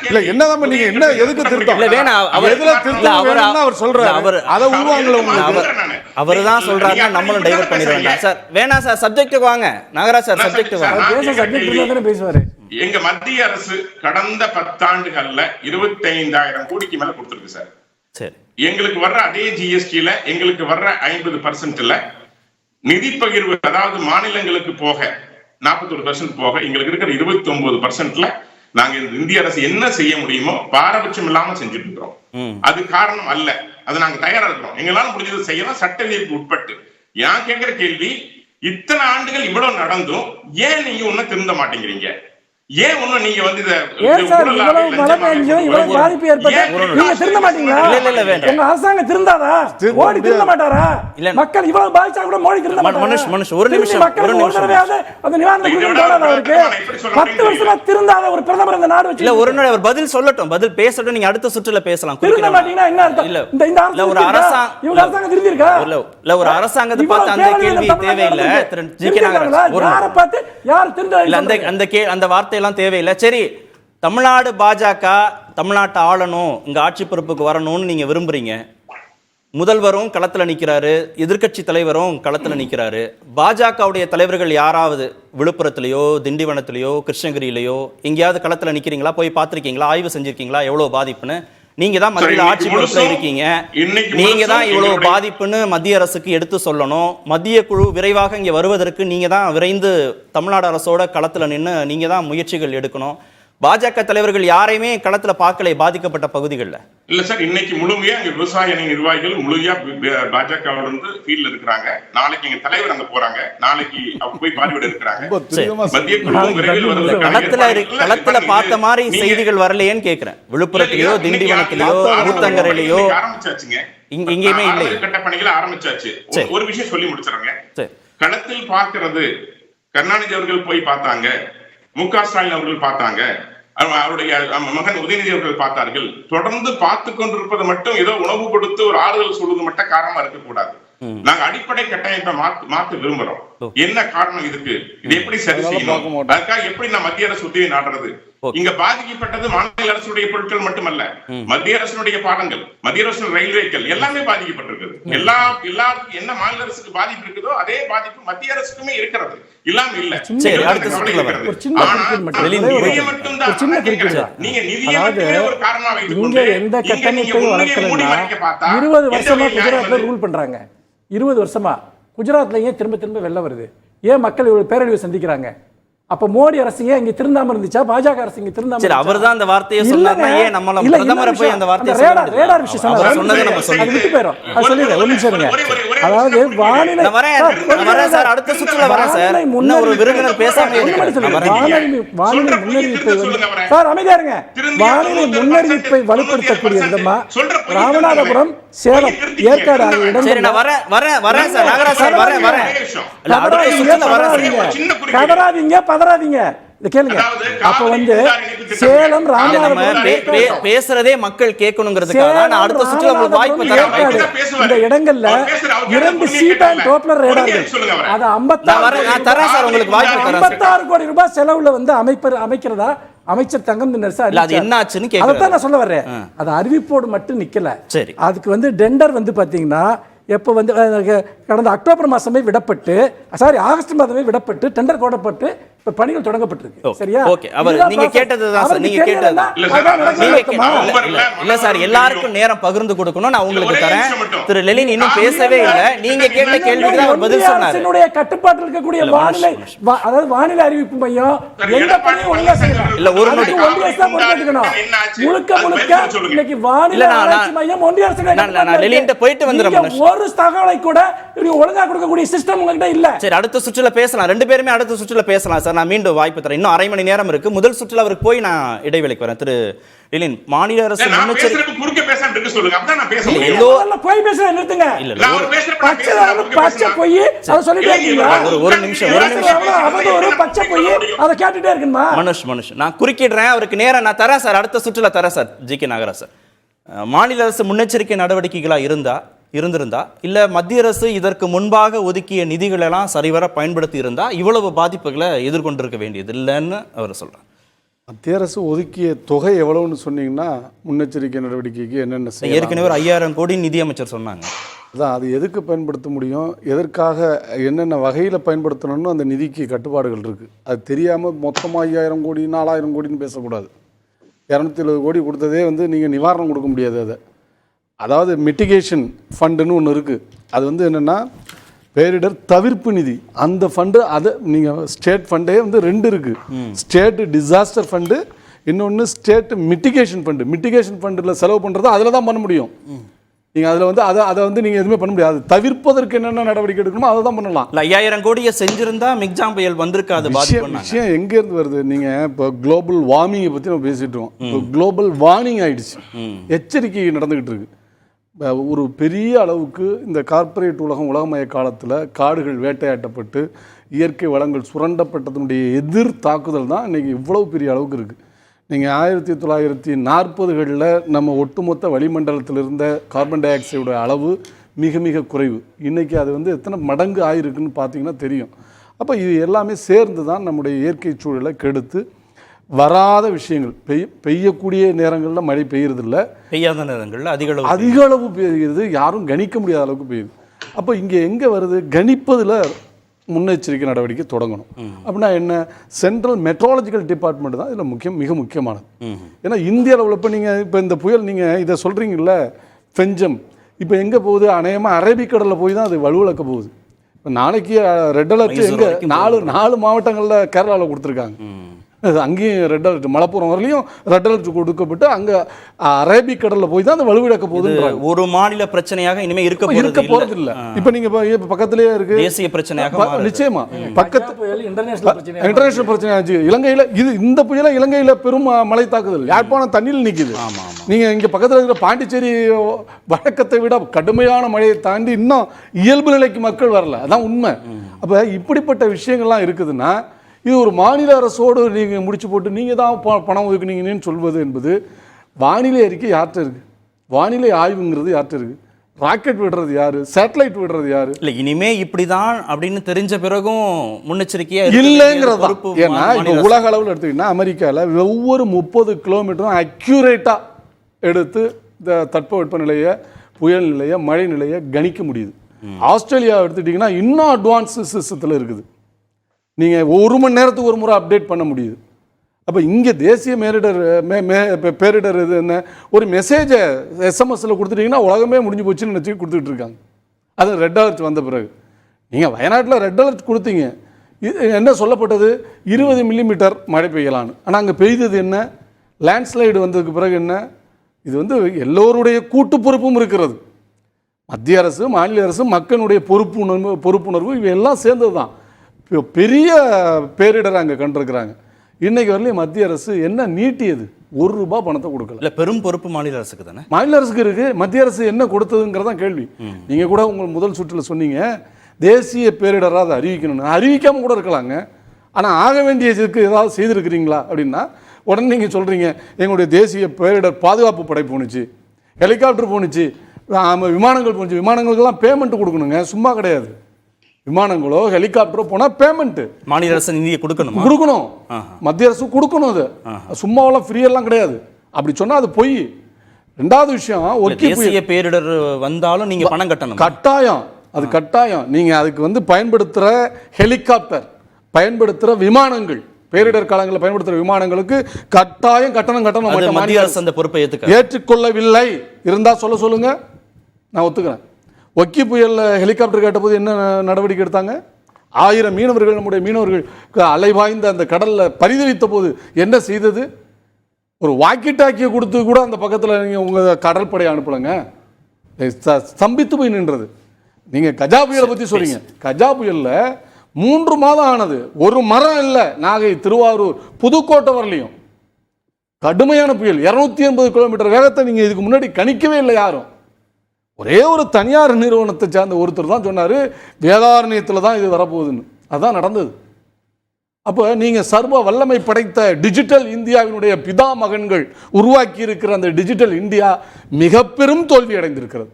இல்ல என்னதான் பண்ணீங்க? என்ன எதுக்கு திருத்தம்? எதுல திருத்தம் அவர் சொல்றாரு, அதை உருவாங்கல. அவர்தான் சொல்றாரு, நம்மளும் டைவர்ட் பண்ணிட வேண்டாம் சார். வேணா சார், சப்ஜெக்ட்டுக்கு வாங்க. நாகராஜ் சார், சப்ஜெக்ட் வாங்க. பேசுவாரு. எங்க மத்திய அரசு கடந்த 10 ஆண்டுகள்ல 25,000 கோடிக்கு மேல கொடுத்திருக்கு சார். சரி, எங்களுக்கு வர்ற அதே ஜிஎஸ்டில எங்களுக்கு வர்ற 50% நிதி பகிர்வு, அதாவது மாநிலங்களுக்கு போக 41% போக எங்களுக்கு இருக்கிற 29% நாங்க இந்திய அரசு என்ன செய்ய முடியுமோ பாரபட்சம் இல்லாம செஞ்சுட்டு இருக்கிறோம். அது காரணம் அல்ல, அது நாங்க தயாரா இருக்கிறோம். எங்களால முடிஞ்சது செய்யலாம், சட்ட விதிக்கு உட்பட்டு. ஏன் கேட்கிற கேள்வி, இத்தனை ஆண்டுகள் இவ்வளவு நடந்தும் ஏன் நீங்க ஒன்னும் திருந்த மாட்டேங்கிறீங்க? ஏன் ஒண்ணு நீங்க பாதிப்பு ஏற்பட்டு நீங்க திருந்த மாட்டீங்களா? உங்க அரசாங்கம் திருந்தாதா? மோடி திருந்த மாட்டாரா? மக்கள் இவ்வளவு பாதிச்சா கூட மோடி திருந்த மாட்டாரா? ஒரு நிமிஷம், அந்த நிவாரணம் அவருக்கு 10 வருஷமா திருந்தாத ஒரு பிரதமர் இந்த நாடு வச்சு இல்ல. ஒரு நாள் அவர் பதில் சொல்லட்டும், பதில் பேசட்டும். நீங்க அடுத்த சுற்றுல பேசலாம். திருந்த மாட்டீங்கன்னா என்ன அர்த்தம்? இந்த ஒரு அரசாங்கம் திருந்தி இருக்கா? இல்ல, ஒரு அரசாங்கத்தை பார்த்து அந்த கேள்வி தேவையில்லை. ஜி.கே. நாகராஜ், யாரை பார்த்து யார் திருந்த? அந்த வார்த்தை எல்லாம் தேவையில்லை. சரி, தமிழ்நாடு பாஜக தமிழ்நாட்டை ஆளணும், இங்க ஆட்சி பொறுப்புக்கு வரணும்னு நீங்க விரும்புறீங்க. முதல்வரும் களத்துல நிக்கிறாரு, எதிர்க்கட்சி தலைவரும் களத்துல நிக்கிறாரு. பாஜகவுடைய தலைவர்கள் யாராவது விழுப்புரத்திலேயோ திண்டிவனத்திலேயோ கிருஷ்ணகிரியிலேயோ எங்கேயாவது களத்துல நிக்கிறீங்களா? போய் பார்த்திருக்கீங்களா? ஆய்வு செஞ்சிருக்கீங்களா எவ்வளவு பாதிப்புன்னு? நீங்க தான் மத்தியில் ஆட்சி பொறுப்புல இருக்கீங்க. நீங்க தான் இவ்வளவு பாதிப்புன்னு மத்திய அரசுக்கு எடுத்து சொல்லணும். மத்திய குழு விரைவாக இங்க வருவதற்கு நீங்க தான் விரைந்து தமிழ்நாடு அரசோட களத்துல நின்று நீங்க தான் முயற்சிகள் எடுக்கணும். பாஜக தலைவர்கள் யாரையுமே களத்துல பார்க்கலை பாதிக்கப்பட்ட பகுதிகளில். இல்ல சார், இன்னைக்கு முழுமையா அங்க விவசாய அணி நிர்வாகிகள் முழுமையா பாஜகவோட இருந்து ஃபீல்ட்ல இருக்கிறாங்க. நாளைக்கு எங்க தலைவர் அங்க போறாங்க, நாளைக்கு அவங்க போய் பார்வையிட இருக்கிறாங்க. மத்திய களத்துல பார்த்த மாதிரி செய்திகள் வரலையேன்னு கேக்குறேன். விழுப்புரத்திலயோ திண்டிவனத்திலயோ ஊத்தங்கரையிலயோ ஆரம்பிச்சாச்சுங்க, இங்கேயுமே இல்லை. கட்ட பணிகளை ஆரம்பிச்சாச்சு. ஒரு விஷயம் சொல்லி முடிச்சிடறாங்க. களத்தில் பார்க்கிறது, கருணாநிதி அவர்கள் போய் பார்த்தாங்க, மு.க. ஸ்டாலின் அவர்கள் பார்த்தாங்க, அவருடைய மகன் உதயநிதி அவர்கள் பார்த்தார்கள். தொடர்ந்து பார்த்து கொண்டிருப்பது மட்டும் ஏதோ உணவு கொடுத்து ஒரு ஆறுதல் சொல்வது மட்டும் காரணமா இருக்கக்கூடாது. நாங்க அடிப்படை கட்டமைப்பை மாற்ற விரும்புறோம். என்ன காரணம் இதுக்கு? இது எப்படி சரி செய்யணும்? அதுக்காக எப்படி நான் மத்திய அரசு உதவி நாடுறது? இங்க பாதிக்கப்பட்டது மாநில அரசுடைய பொருட்கள் மட்டுமல்ல, மத்திய அரசுடைய பாடங்கள், மத்திய அரசு ரயில்வேக்கள் எல்லாமே பாதிக்கப்பட்டிருக்குது. எல்லாருக்கும் என்ன மாநில அரசுக்கு பாதிப்பு இருக்குதோ அதே பாதிப்பு மத்திய அரசுக்குமே இருக்கிறது. இல்லாம இல்ல. நீங்க நிதியை மட்டுமே ஒரு காரணமா வைத்துக்கொண்டு எந்த கட்டமைப்பையும் வளர்க்கலன்னா 20 வருஷமா குஜராத்ல ரூல் பண்றாங்க. 20 வருஷமா குஜராத்ல ஏன் திரும்ப திரும்ப வெள்ள வருது? ஏன் மக்கள் இவ்வளவு பேரழிவு சந்திக்கிறாங்க? அப்ப மோடி அரசு ஏன் இங்க திருந்தாம இருந்துச்சா? பாஜக அரசு இங்க திருந்தாம? சரி, அவர்தான் அந்த வார்த்தையை சொன்னாருன்னா ஏன் நம்மள பிரதமரை போய் அந்த வார்த்தையை சொன்னது? ரேடார் விஷயம் சொன்னது நம்ம சொல்லிட்டு விட்டு போறோம். அது சொல்லிடுறேன், ஒரு நிமிஷம் இருங்க. அதாவது வானிலை வரேன் சார், அடுத்த சுற்றுல வரேன் சார். இன்னும் ஒரு விருந்தினர் பேசாம வானிலை முன்னறிவிப்பை சார் அமைதியா இருங்க. வானிலை முன்னறிவிப்பை வலுப்படுத்தக்கூடிய விதமா ராமநாதபுரம், சேலம், ஏற்காடு ஆகிய இடங்கள். சரி, நான் வரேன் சார். நாகராஜ் சார், வரேன். கதறாதீங்க, பதறாதீங்க. இதை கேளுங்க. அதாவது அப்ப வந்து காவிரி திட்டம் சேலம் இல்ல, நம்ம ராமநாதபுரம் பேசுறதே மக்கள் கேட்கணுங்கிறதுக்காக நான் அடுத்த சுற்றுல உங்களுக்கு வாய்ப்பு தரேன். இந்த இடங்கள்ல 2 C-band டோப்ளர் ரேடார்கள் அது 56 தரேன் சார், உங்களுக்கு வாய்ப்பு தரேன் சார். 56 கோடி ரூபாய் செலவுல வந்து அமைக்கிறதா அமைச்சர் தங்கம் தின்னரசு இல்ல, அது என்ன ஆச்சுன்னு கேக்குறேன். அதான் நான் சொல்ல வர்றேன். அது அறிவிப்போடு மட்டும் நிக்கல. சரி. அதுக்கு வந்து டெண்டர் வந்து பாத்தீங்கன்னா எப்போ வந்து கடந்த அக்டோபர் மாதமே விடப்பட்டு ஆகஸ்ட் மாதமே விடப்பட்டு டெண்டர் போடப்பட்டு இப்ப பணிகள் தொடங்கப்பட்டிருக்கு. சரியா? ஓகே, அவர் நீங்க கேட்டதுதான் சார், நீங்க கேட்டது இல்ல சார். எல்லாருக்கும் நேரம் பகிர்ந்து கொடுக்கணும், நான் உங்களுக்கு தரேன். திரு லெனின் இன்னும் பேசவே இல்ல, நீங்க கேட்ட கேள்விக்கு தான் அவர் பதில் சொன்னார். என்னுடைய கட்டுப்பாட்டில் இருக்கக்கூடிய வானிலை அதாவது வானிலை அறிவிப்பு மையம் எந்த பணியும் ஒழுங்கா செய்யல. இல்ல, ஒரு நொடி முழுக்க முழுக்க இன்னைக்கு வானிலை ஆராய்ச்சி மையம் ஒன்றிய அரசு நான் லெனின்ட்ட போயிட்டு வந்துறேன். ஒரு தகவலை கூட ஒழுங்கா கொடுக்கக்கூடிய சிஸ்டம் உங்ககிட்ட இல்ல. சரி, அடுத்த சுற்றுல பேசலாம். ரெண்டு பேருமே அடுத்த சுற்றுல பேசலாம் சார். நான் மீண்டும் வாய்ப்பு தரேன். இன்னும் அரை மணி நேரம் இருக்கு. முதல் சுற்றுல அவருக்கு போய் நான் இடைவேளைக்கு வரேன். திரு லெனின், மாநில அரசு முன்னெச்சரிக்கை குறுக்க பேசாம இருக்க சொல்லுங்க. அப்பதான் நான் பேசுறேன். எல்லோரும் போய் பேசுறத நிறுத்துங்க. நான் ஒரு பச்சை போய் அத சொல்லிட்டே இருக்கீங்களா? ஒரு நிமிஷம் அவங்க ஒரு பச்சை போய் அத கேட்டுட்டே இருக்கணுமா? மனுஷ் நான் குறுக்கிடுறேன். அவருக்கு நேரம் நான் தரேன் சார். அடுத்த சுற்றுல தரேன் சார். ஜி.கே. நாகராஜ் சார், மாநில அரசு முன்னெச்சரிக்கை நடவடிக்கைகளா இருந்திருந்தா இல்ல மத்திய அரசு இதற்கு முன்பாக ஒதுக்கிய நிதிகள் எல்லாம் சரிவர பயன்படுத்தி இருந்தா இவ்வளவு பாதிப்புகளை எதிர்கொண்டிருக்க வேண்டியது இல்லைன்னு அவர் சொல்றார். மத்திய அரசு ஒதுக்கிய தொகை எவ்வளவுன்னு சொன்னீங்கன்னா முன்னெச்சரிக்கை நடவடிக்கைக்கு என்னென்ன செய்யலாம்? ஏற்கனவே ஒரு 5000 கோடி நிதியமைச்சர் சொன்னாங்க. அதான் அது எதுக்கு பயன்படுத்த முடியும், எதற்காக என்னென்ன வகையில் பயன்படுத்தணும்னு அந்த நிதிக்கு கட்டுப்பாடுகள் இருக்குது. அது தெரியாமல் மொத்தமாக 5000 கோடி 4000 கோடின்னு பேசக்கூடாது. 270 கோடி கொடுத்ததே வந்து நீங்கள் நிவாரணம் கொடுக்க முடியாது. அதாவது மிட்டிகேஷன் ஃபண்டுன்னு ஒன்று இருக்குது. அது வந்து என்னென்னா பேரிடர் தவிர்ப்பு நிதி. அந்த ஃபண்டு அதை நீங்கள் ஸ்டேட் ஃபண்டே வந்து 2 இருக்குது. ஸ்டேட் டிசாஸ்டர் ஃபண்டு, இன்னொன்று ஸ்டேட் மிட்டிகேஷன் ஃபண்டு. மிட்டிகேஷன் ஃபண்டில் செலவு பண்ணுறதோ அதில் தான் பண்ண முடியும். நீங்கள் அதில் வந்து அதை வந்து நீங்கள் எதுவுமே பண்ண முடியாது. தவிர்ப்பதற்கு என்னென்ன நடவடிக்கை எடுக்கணுமோ அதை தான் பண்ணலாம். 5000 கோடியை செஞ்சிருந்தா மிக்ஜாம் புயல் வந்திருக்காது. விஷயம் எங்கேருந்து வருது? நீங்கள் இப்போ குளோபல் வார்மிங்கை பற்றி நம்ம பேசிட்டு இருக்கோம். இப்போ குளோபல் வார்னிங் ஆயிடுச்சு, எச்சரிக்கை நடந்துகிட்டு இருக்கு. ஒரு பெரிய அளவுக்கு இந்த கார்ப்பரேட் உலகமய காலத்தில் காடுகள் வேட்டையாட்டப்பட்டு இயற்கை வளங்கள் சுரண்டப்பட்டதனுடைய எதிர் தாக்குதல் தான் இன்றைக்கி இவ்வளவு பெரிய அளவுக்கு இருக்குது. நீங்கள் 1940களில் நம்ம ஒட்டுமொத்த வளிமண்டலத்தில் இருந்த கார்பன் டை ஆக்சைடோட அளவு மிக மிக குறைவு. இன்றைக்கி அது வந்து எத்தனை மடங்கு ஆயிருக்குன்னு பார்த்தீங்கன்னா தெரியும். அப்போ இது எல்லாமே சேர்ந்து தான் நம்முடைய இயற்கை சூழலை கெடுத்து வராத விஷயங்கள் பெய்யக்கூடிய நேரங்களில் மழை பெய்யறதில்லை, பெய்யாத நேரங்களில் அதிக அளவு பெய்யுது, யாரும் கணிக்க முடியாத அளவுக்கு பெய்யுது. அப்போ இங்கே எங்கே வருது? கணிப்பதில் முன்னெச்சரிக்கை நடவடிக்கை தொடங்கணும். அப்படின்னா என்ன? சென்ட்ரல் மெட்ரோலஜிக்கல் டிபார்ட்மெண்ட் தான் இதில் மிக முக்கியமானது. ஏன்னா இந்திய அளவில் இப்போ இந்த புயல் நீங்கள் இதை சொல்கிறீங்கல்ல ஃபெஞ்சம், இப்போ எங்கே போகுது? அநேகமாக அரபிக்கடலில் போய் தான் அது வலுவிழக்க போகுது. இப்போ நாளைக்கு ரெட் அலர்ட் எங்கே 4 மாவட்டங்களில் கேரளாவில் கொடுத்துருக்காங்க. அங்கேயும் ரெட் அலர்ட், மலப்புரம் வரலையும் ரெட் அலர்ட் கொடுக்கப்பட்டு அங்கே அரபிக்கடலில் போய் தான் அந்த வலுவிழக்க போகுதுன்றாங்க. ஒரு மாநில பிரச்சனையாக இனிமேல் இருக்க போகிறது இல்லை. இப்போ நீங்கள் பக்கத்திலேயே இருக்கு தேசிய பிரச்சனையாக நிச்சயமா பக்கத்து இன்டர்நேஷனல் பிரச்சனையாச்சு. இலங்கையில் இந்த புயல இலங்கையில் பெரும் மழை தாக்குதல், யாழ்ப்பாணம் தண்ணியில் நிற்குது. நீங்கள் இங்கே பக்கத்தில் இருக்கிற பாண்டிச்சேரி வழக்கத்தை விட கடுமையான மழையை தாண்டி இன்னும் இயல்பு நிலைக்கு மக்கள் வரல. அதான் உண்மை. அப்போ இப்படிப்பட்ட விஷயங்கள்லாம் இருக்குதுன்னா இது ஒரு மாநில அரசோடு நீங்கள் முடிச்சு போட்டு நீங்கள் தான் பணம் ஒதுக்குனீங்கன்னு சொல்வது என்பது, வானிலை அறிக்கை யார்கிட்ட இருக்குது? வானிலை ஆய்வுங்கிறது யார்கிட்ட இருக்குது? ராக்கெட் விடுறது யாரு? சேட்டலைட் விடுறது யாரு? இல்லை, இனிமே இப்படிதான் அப்படின்னு தெரிஞ்ச பிறகும் முன்னெச்சரிக்கையா இல்லைங்கிறது. ஏன்னா இப்போ உலக அளவில் எடுத்துக்கிட்டீங்கன்னா அமெரிக்காவில் ஒவ்வொரு 30 கிலோமீட்டரும் அக்யூரேட்டாக எடுத்து இந்த தட்பவெப்ப நிலையை, புயல் நிலையை, மழை நிலையை கணிக்க முடியுது. ஆஸ்திரேலியா எடுத்துக்கிட்டிங்கன்னா இன்னும் அட்வான்ஸ் சிஸ்டத்தில் இருக்குது. நீங்கள் 1 மணி நேரத்துக்கு ஒரு முறை அப்டேட் பண்ண முடியுது. அப்போ இங்கே தேசிய பேரிடர் இது என்ன, ஒரு மெசேஜை எஸ்எம்எஸில் கொடுத்துட்டிங்கன்னா உலகமே முடிஞ்சு போச்சுன்னு நினச்சி கொடுத்துட்டு இருக்காங்க. அது ரெட் அலர்ட் வந்த பிறகு நீங்கள் வயநாட்டில் ரெட் அலர்ட் கொடுத்தீங்க, என்ன சொல்லப்பட்டது? 20 மில்லிமீட்டர் மழை பெய்யலான்னு. ஆனால் அங்கே பெய்தது என்ன? லேண்ட்ஸ்லைடு வந்ததுக்கு பிறகு என்ன? இது வந்து எல்லோருடைய கூட்டு பொறுப்பும் இருக்கிறது. மத்திய அரசு, மாநில அரசு, மக்களுடைய பொறுப்புணர்வு இவையெல்லாம் சேர்ந்தது தான் பெரிய பேரிடர் அங்கே கண்டிருக்கிறாங்க. இன்னைக்கு வரலையும் மத்திய அரசு என்ன நீட்டியது? ₹1 பணத்தை கொடுக்கல. இல்லை, பெரும் பொறுப்பு மாநில அரசுக்கு தானே. மாநில அரசுக்கு இருக்கு. மத்திய அரசு என்ன கொடுத்ததுங்கிறதான் கேள்வி. நீங்கள் கூட உங்கள் முதல் சுற்றில் சொன்னீங்க தேசிய பேரிடராக அதை அறிவிக்கணும்னு. அறிவிக்காமல் கூட இருக்கலாங்க. ஆனால் ஆக வேண்டியதுக்கு ஏதாவது செய்திருக்கிறீங்களா அப்படின்னா உடனே நீங்கள் சொல்கிறீங்க எங்களுடைய தேசிய பேரிடர் பாதுகாப்பு படை போணுச்சு, ஹெலிகாப்டர் போணுச்சு, விமானங்கள் போணுச்சு. விமானங்களுக்கெல்லாம் பேமெண்ட் கொடுக்கணுங்க, சும்மா கிடையாது. விமானங்களோ ஹெலிகாப்டரோ போனால் பேமெண்ட் மாநில அரசு நிதியை கொடுக்கணும், மத்திய அரசு கொடுக்கணும். அது சும்மாவெல்லாம் ஃப்ரீயெல்லாம் கிடையாது. அப்படி சொன்னால் அது பொய். ரெண்டாவது விஷயம், தேசிய பேரிடர் வந்தாலும் நீங்க பணம் கட்டணும், கட்டாயம். அது கட்டாயம். நீங்க அதுக்கு பயன்படுத்துற ஹெலிகாப்டர், பயன்படுத்துற விமானங்கள், பேரிடர் காலங்களில் பயன்படுத்துற விமானங்களுக்கு கட்டாயம் கட்டணம் மத்திய அரசு அந்த பொறுப்பை ஏற்றுக்கொள்ளவில்லை. இருந்தா சொல்லுங்க, நான் ஒத்துக்கிறேன். ஒக்கி புயல் ஹெலிகாப்டர் கேட்டபோது என்ன நடவடிக்கை எடுத்தாங்க? 1000 மீனவர்கள், நம்முடைய மீனவர்கள் அலைவாய்ந்த அந்த கடல்ல பரிதவித்த போது என்ன செய்தது? ஒரு வாக்கி டாக்கியை கொடுத்து கூட அந்த பக்கத்தில் நீங்கள் உங்கள் கடற்படை அனுப்பலைங்க. ஸ்தம்பித்து போய் நின்றது. நீங்கள் கஜா புயலை பற்றி சொல்றீங்க. கஜா புயலில் 3 மாதம் ஆனது, ஒரு மரம் இல்லை. நாகை, திருவாரூர், புதுக்கோட்டை வரலையும் கடுமையான புயல். 280 கிலோமீட்டர் வேகத்தை நீங்கள் இதுக்கு முன்னாடி கணிக்கவே இல்லை யாரும். ஒரே ஒரு தனியார் நிறுவனத்தை சேர்ந்த ஒருத்தர் தான் சொன்னார் வேதாரண்யத்தில் தான் இது வரப்போகுதுன்னு. அதுதான் நடந்தது. அப்போ நீங்கள் சர்வ வல்லமை படைத்த டிஜிட்டல் இந்தியாவினுடைய பிதா மகன்கள் உருவாக்கி இருக்கிற அந்த டிஜிட்டல் இந்தியா மிக பெரும் தோல்வி அடைந்திருக்கிறது.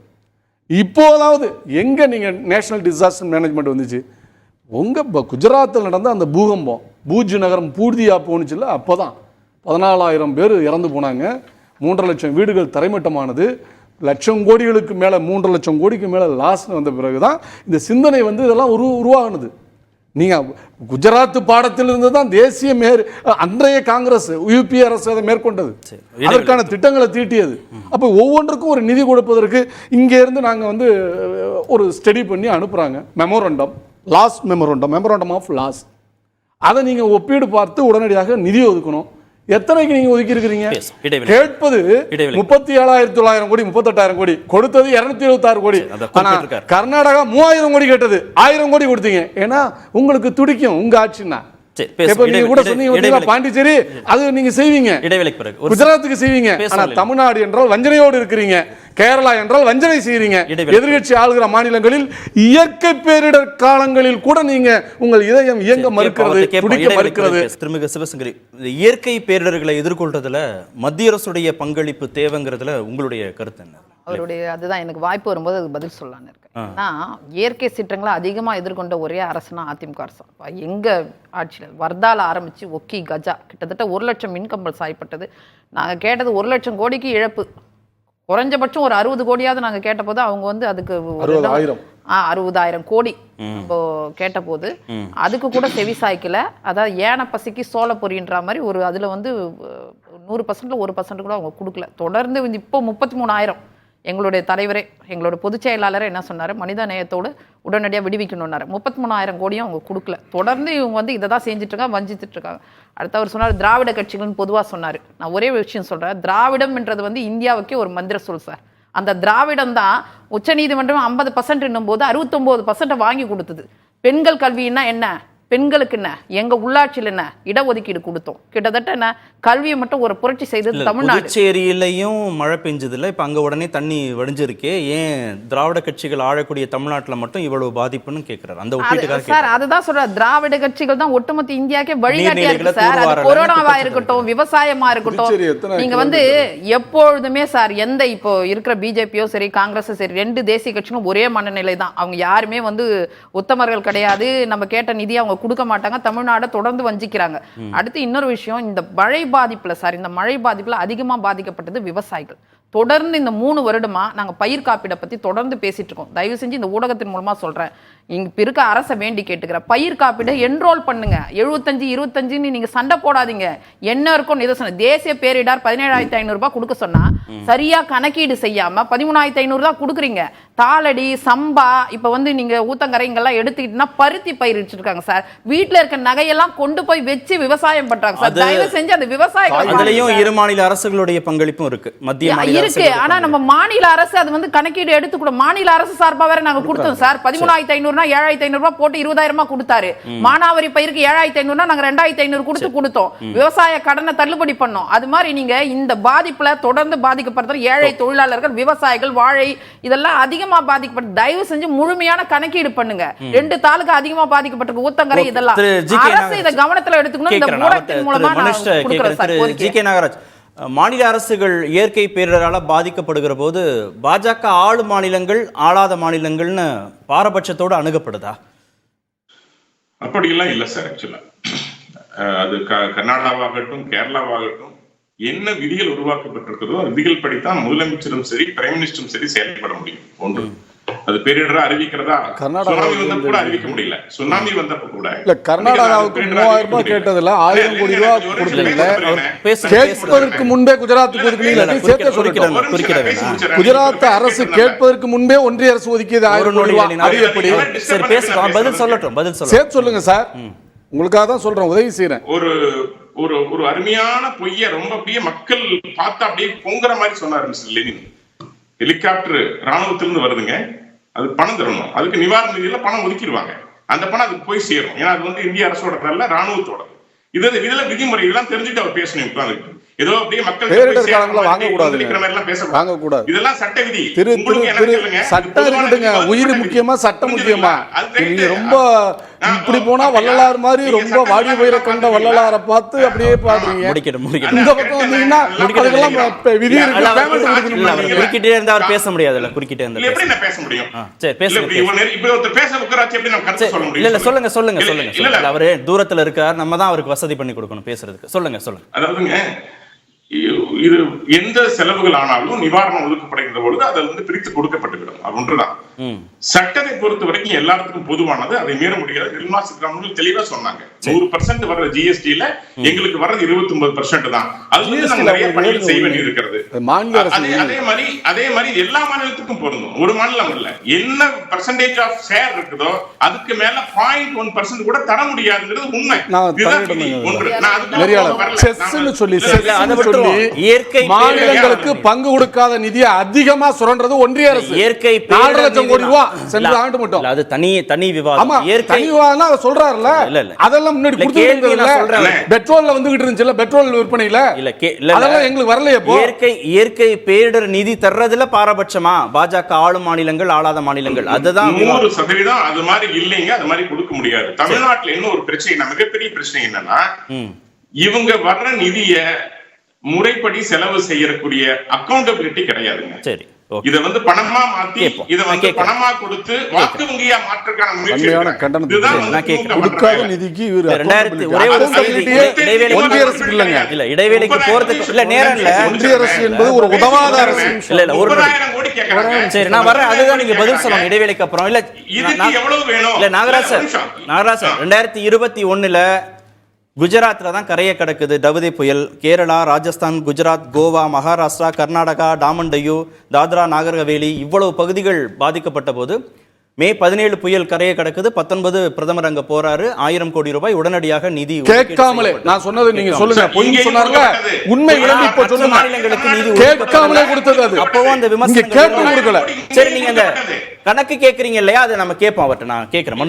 இப்போதாவது எங்கே நீங்கள் நேஷனல் டிசாஸ்டர் மேனேஜ்மெண்ட் வந்துச்சு? உங்கள் குஜராத்தில் நடந்த அந்த பூகம்பம், பூஜ் நகரம் பூர்தியா போணுச்சுல்ல, அப்போ தான் 14,000 பேர் இறந்து போனாங்க. 3.5 லட்சம் வீடுகள் தரைமட்டமானது. லட்சம் கோடிகளுக்கு மேலே, 3 லட்சம் கோடிக்கு மேலே லாஸ்ன்னு வந்த பிறகு தான் இந்த சிந்தனை இதெல்லாம் உருவாகுனது. நீங்கள் குஜராத் பாடத்திலிருந்து தான் தேசிய அன்றைய காங்கிரஸ் யூபி அரசு அதை மேற்கொண்டது, அதற்கான திட்டங்களை தீட்டியது. அப்போ ஒவ்வொன்றுக்கும் ஒரு நிதி கொடுப்பதற்கு இங்கே இருந்து நாங்கள் ஒரு ஸ்டடி பண்ணி அனுப்புகிறாங்க. Memorandum of laws. அதை நீங்கள் ஒப்பீடு பார்த்து உடனடியாக நிதி ஒதுக்கணும். எத்தனைக்கு நீங்க ஒதுக்கி இருக்கிறீங்க? கேட்பது 37,900 கோடி, 38,000 கோடி, கொடுத்தது 276 கோடி. கர்நாடகா 3000 கோடி கேட்டது, 1000 கோடி கொடுத்தீங்க. ஏன்னா உங்களுக்கு துடிக்கும் உங்க ஆட்சின்னா. பாண்டிச்சேரி அது நீங்க செய்வீங்க, குஜராத்துக்கு செய்வீங்க. ஆனா தமிழ்நாடு என்றால் வஞ்சனையோடு இருக்கிறீங்க, கேரளா என்றால் வஞ்சனை செய்யறீங்க. எதிர்கட்சி ஆளுகிற மாநிலங்களில் இயற்கை பேரிடர் காலங்களில் கூட நீங்க உங்கள் இதயம் இயங்க மறுக்கிறது, துடிக்க மறுக்கிறது. திருமிகு சிவசங்கரி, இயற்கை பேரிடர்களை எதிர்கொள்றதுல மத்திய அரசுடைய பங்களிப்பு தேவைங்கிறதுல உங்களுடைய கருத்து என்ன? அவருடைய அதுதான் எனக்கு வாய்ப்பு வரும்போது அது பதில் சொல்லலான்னு இருக்கேன். ஏன்னா இயற்கை சீற்றங்களை அதிகமாக எதிர்கொண்ட ஒரே அரசுனா அதிமுக அரசு. எங்க ஆட்சியில் வர்தால ஆரம்பிச்சு ஒக்கி, கஜா, கிட்டத்தட்ட 1 லட்சம் மின்கம்பல் சாயப்பட்டது. நாங்கள் கேட்டது 1 லட்சம் கோடிக்கு இழப்பு, குறைஞ்சபட்சம் ஒரு 60 கோடியாவது நாங்கள் கேட்டபோது அவங்க அதுக்கு 60,000 கோடி இப்போ கேட்டபோது அதுக்கு கூட செவி சாய்க்கல. அதாவது ஏன பசிக்கு சோள பொறின்ற மாதிரி ஒரு அதுல 100%ல 1% கூட அவங்க கொடுக்கல. தொடர்ந்து இப்போ 33,000 எங்களுடைய தலைவரே, எங்களோட பொதுச் செயலாளரே என்ன சொன்னார், மனித நேயத்தோடு உடனடியாக விடுவிக்கணும்னாரு. 33,000 கோடியும் அவங்க கொடுக்கல. தொடர்ந்து இவங்க இதை தான் செஞ்சுட்டு இருக்காங்க, வஞ்சித்துட்டு இருக்காங்க. அடுத்து அவர் சொன்னார் திராவிட கட்சிகள்னு பொதுவாக சொன்னார். நான் ஒரே விஷயம் சொல்கிறேன், திராவிடம்ன்றது இந்தியாவுக்கே ஒரு மந்திர சொல் சார். அந்த திராவிடம் தான் உச்சநீதிமன்றம் 50% போது 69% வாங்கி கொடுத்தது. பெண்கள் கல்வின்னா என்ன, பெண்களுக்கு என்ன, எங்க உள்ளாட்சியில் என்ன இடஒதுக்கீடு கொடுத்தோம். கிட்டத்தட்ட என்ன கல்வியை மட்டும் ஒரு புரட்சி செய்தது தமிழ்நாடு. புதுச்சேரியிலையும் மழை பெஞ்சது இல்லை, இப்போ அங்கே உடனே தண்ணி வடிஞ்சிருக்கே, ஏன் திராவிட கட்சிகள் ஆழக்கூடிய தமிழ்நாட்டில் மட்டும் இவ்வளவு பாதிப்புன்னு கேட்கிறார். அந்த ஒப்பீட்டுக்காக சார் அதுதான் சொல்றாரு, திராவிட கட்சிகள் தான் ஒட்டுமொத்த இந்தியாக்கே வழிகாட்டியா இருக்கு சார். அது கொரோனாவா இருக்கட்டும், விவசாயமா இருக்கட்டும், நீங்க எப்பொழுதுமே சார் எந்த இப்போ இருக்கிற பிஜேபியோ சரி காங்கிரஸோ சரி 2 தேசிய கட்சிகளும் ஒரே மனநிலை தான். அவங்க யாருமே உத்தமர்கள் கிடையாது. நம்ம கேட்ட நிதி அவங்க கொடுக்க மாட்டாங்க. தமிழ்நாடு தொடர்ந்து வஞ்சிக்கிறாங்க. அடுத்து இன்னொரு விஷயம், இந்த மழை பாதிப்புல சார், இந்த மழை பாதிப்புல அதிகமா பாதிக்கப்பட்டது விவசாயிகள். தொடர்ந்து இந்த 3 வருடமா நாங்க பயிர் காப்பீடை பத்தி தொடர்ந்து பேசிட்டு இருக்கோம். தயவு செஞ்சு இந்த ஊடகத்தின் மூலமா சொல்றேன், இங்க இருக்க அரசை வேண்டி கேட்டுக்கிற பயிர் காப்பீடை என்ரோல் பண்ணுங்க. 75-25 நீங்க சண்டை போடாதீங்க. என்ன இருக்கும் இதை சொன்ன தேசிய பேரிடர் 17,500 ரூபாய் கொடுக்க சொன்னா சரியா கணக்கீடு செய்யாம 13,500 தான் கொடுக்குறீங்க. தாளடி, சம்பா, இப்ப நீங்க ஊத்தங்கரை இங்கெல்லாம் எடுத்துக்கிட்டீங்கன்னா பருத்தி பயிரிட்டு இருக்காங்க சார். வீட்டுல இருக்க நகையெல்லாம் கொண்டு போய் வச்சு விவசாயம் பண்றாங்க சார். தயவு செஞ்சு அந்த விவசாயிகள் இரு மாநில அரசுகளுடைய பங்களிப்பும் இருக்கு, மத்திய இருக்கு. ஆனா நம்ம மாநில அரசு அது கணக்கீடு எடுத்துக்கூட மாநில அரசு சார்பா வேற நாங்க கொடுத்தோம் சார். 13,500 7,500 ரூபாய் போட்டு 20,000 கொடுத்தாரு. மானாவாரி பயிருக்கு 7,500 நாங்க 2,500 கொடுத்தோம். விவசாய கடனை தள்ளுபடி பண்ணோம். அது மாதிரி நீங்க இந்த பாதிப்புல தொடர்ந்து பாதிக்கப்படுறது ஏழை தொழிலாளர்கள், விவசாயிகள், வாழை இதெல்லாம் அதிகமா பாதிக்கப்பட்டு. தயவு செஞ்சு முழுமையான கணக்கீடு பண்ணுங்க. 2 தாலுகா அதிகமா பாதிக்கப்பட்டிருக்கு, ஊத்தங்கரை, இதெல்லாம் அரசு இதை கவனத்துல எடுத்துக்கணும். இந்த ஊடகத்தின் மூலமா நாகராஜ், மாநில அரசுகள் இயற்கை பேரிடரால பாதிக்கப்படுகிற போது பாஜக ஆளு மாநிலங்கள் ஆளாத மாநிலங்கள்னு பாரபட்சத்தோடு அணுகப்படுதா? அப்படியெல்லாம் இல்லை சார். ஆக்சுவலா அது கர்நாடகாவாகட்டும் கேரளாவாகட்டும் என்ன விதிகள் உருவாக்கப்பட்டிருக்கிறதோ அந்த விதிகள் படித்தான் முதலமைச்சரும் சரி பிரைம் மினிஸ்டரும் சரி செயல்பட முடியும். ஒன்று, அது பேரிடரா அறிவிக்கிறதா சுனாமி வந்தப்ப கூட அறிவிக்க முடியல. சுனாமி வந்தப்ப கூட இல்ல, கர்நாடகாவுக்கு 3000 ரூபாய் கேட்டதுல 1000 கோடி ரூபாய் கொடுத்தீங்கல்ல, கேட்பதற்கு முன்பே குஜராத்துக்கு ஒதுக்கீங்க. குஜராத் அரசு கேட்பதற்கு முன்பே ஒன்றிய அரசு ஒதுக்கியது 1000 கோடி ரூபாய். அது எப்படி? சரி, பேசுங்க, பதில் சொல்லட்டும், பதில் சொல்லுங்க. சேர்த்து சொல்லுங்க சார், உங்களுக்காக தான் சொல்றேன், உதவி செய்யறேன். ஒரு அருமையான பொய்ய ரொம்ப அப்படியே மக்கள் பார்த்தா அப்படியே பொங்குற மாதிரி சொன்னார் மிஸ்டர் லெனின். ஹெலிகாப்டர் ராணுவத்திலிருந்து வருதுங்க, அது பணம் தரணும், அதுக்கு நிவாரண நிதியில பணம் ஒதுக்கிடுவாங்க, அந்த பணம் அதுக்கு போய் சேரும். ஏன்னா அது வந்து இந்திய அரசோட அல்ல, ராணுவத்தோட. இதுல விதிமுறை இதெல்லாம் தெரிஞ்சுட்டு அவர் பேசணும். ஏதோ அப்படியே மக்கள் இதெல்லாம் சட்ட விதி. சட்டம் இருக்கட்டுங்க, உயிர் முக்கியமா சட்டம் முக்கியமா? நீங்க ரொம்ப இப்படி போனா வள்ளலார் மாதிரி ரொம்ப வாடி உயிரை கண்ட வள்ளலாரை பார்த்து அப்படியே பாடுறீங்க. இந்த பக்கம் வந்தீங்கன்னா விதி குறுக்கிட்டே இருந்தா அவர் பேச முடியாதுல்ல. குறுக்கிட்டே இருந்தா எப்படி நான் பேச முடியும்? சரி, பேசுங்க. இப்ப ஒருத்தர் பேச உட்காராச்சு எப்படி நான் கருத்து சொல்ல முடியும்? இல்ல, சொல்லுங்க. அவரு தூரத்துல இருக்கார், நம்ம தான் அவருக்கு வசதி பண்ணி கொடுக்கணும் பேசுறதுக்கு. சொல்லுங்க. அதாவதுங்க, இது எந்த செலவுகள் ஆனாலும் நிவாரணம் ஒதுக்கப்படுகின்ற பொழுது அதை வந்து பிரித்து கொடுக்கப்பட்டுவிடும். அது ஒன்றுதான். சட்டத்தை பொறுத்த வரைக்கும் எல்லாத்துக்கும் பொதுவானது, அதை மீற முடியாது. நிர்மலா சீதாராமன் தெளிவா சொன்னாங்க, 100% வர்ற ஜிஎஸ்டில எங்களுக்கு வர்றது 29% தான். அது வந்து நம்ம நிறைய பணிகள் செய்ய வேண்டி இருக்கிறது. அதே மாதிரி எல்லா மாநிலத்துக்கும் பொருந்தும். ஒரு மாநிலம் இல்ல, என்ன பெர்சன்டேஜ் ஆஃப் ஷேர் இருக்குதோ அதுக்கு மேல 0.1% கூட தர முடியாதுங்கிறது உண்மை. மாநிலங்களுக்கு பங்கு கொடுக்காத நிதியை அதிகமா சுரண்டது ஒன்றிய அரசு. இயற்கை 4 லட்சம் கோடி ரூபாய் சென்ற ஆண்டு மட்டும். அது தனி விவாதம். தனி விவாதம் அவர் சொல்றாருல, அதெல்லாம் முன்னாடி கொடுத்துருந்ததுல பெட்ரோல்ல வந்துகிட்டு இருந்துச்சுல, பெட்ரோல் விற்பனையில அதெல்லாம் எங்களுக்கு வரலையே. இயற்கை பேரிடர் நிதி தர்றதுல பாரபட்சமா பாஜக ஆளும் மாநிலங்கள் ஆளாத மாநிலங்கள், அதுதான் 100% அது மாதிரி இல்லைங்க. அது மாதிரி கொடுக்க முடியாது. தமிழ்நாட்டுல என்ன ஒரு பிரச்சனை, மிகப்பெரிய பிரச்சனை என்னன்னா, இவங்க வர்ற நிதிய முறைப்படி செலவு செய்யக்கூடிய அக்கௌண்டபிலிட்டி கிடையாதுங்க. சரி, இத வந்து பணமா மாத்தி இத வந்து பணமா கொடுத்து வாக்கு வங்கியா மாற்றக்கான முயற்சி. கொடுக்காத நிதிக்கு இடைவேளைக்கு போறதுக்கு இல்ல நேரம் இல்ல. ஒன்றிய அரசு என்பது ஒரு உதவாத அரசு. இல்ல 1,000 கோடி கேக்குறாங்க. சரி, நான் வரேன், அதுதான் நீங்க பதில் சொல்லணும் இடைவேளைக்கு அப்புறம். இல்ல இதுக்கு எவ்வளவு வேணும்? இல்ல நாகராஜ் சார் 2021 குஜராத்ல தான் கரையை கடக்குது டவுதே புயல். கேரளா, ராஜஸ்தான், குஜராத், கோவா, மகாராஷ்டிரா, கர்நாடகா, டாமன் டையூ, தாத்ரா நாகர் ஹவேலி இவ்வளவு பகுதிகள் பாதிக்கப்பட்ட போது மே 17 புயல் கரையை கடக்குது. 19 பிரதமர் அங்க போறாரு. 1000 கோடி ரூபாய் உடனடியாக நிதி கேட்காமலே. நான் சொன்னது நீங்க சொல்லுங்க, பொய் சொன்னாங்க, உண்மை விளம்பி இப்ப சொன்ன மாநிலங்களுக்கு நிதி கேட்காமலே கொடுத்தது. அது அப்பவும் அந்த விமர்சனம் கேட்டு கொடுக்கல. சரி, நீங்க அந்த கணக்கு கேட்கறீங்க இல்லையா, அதை நம்ம கேட்போம். அவர்கிட்ட நான் கேட்கிறேன்,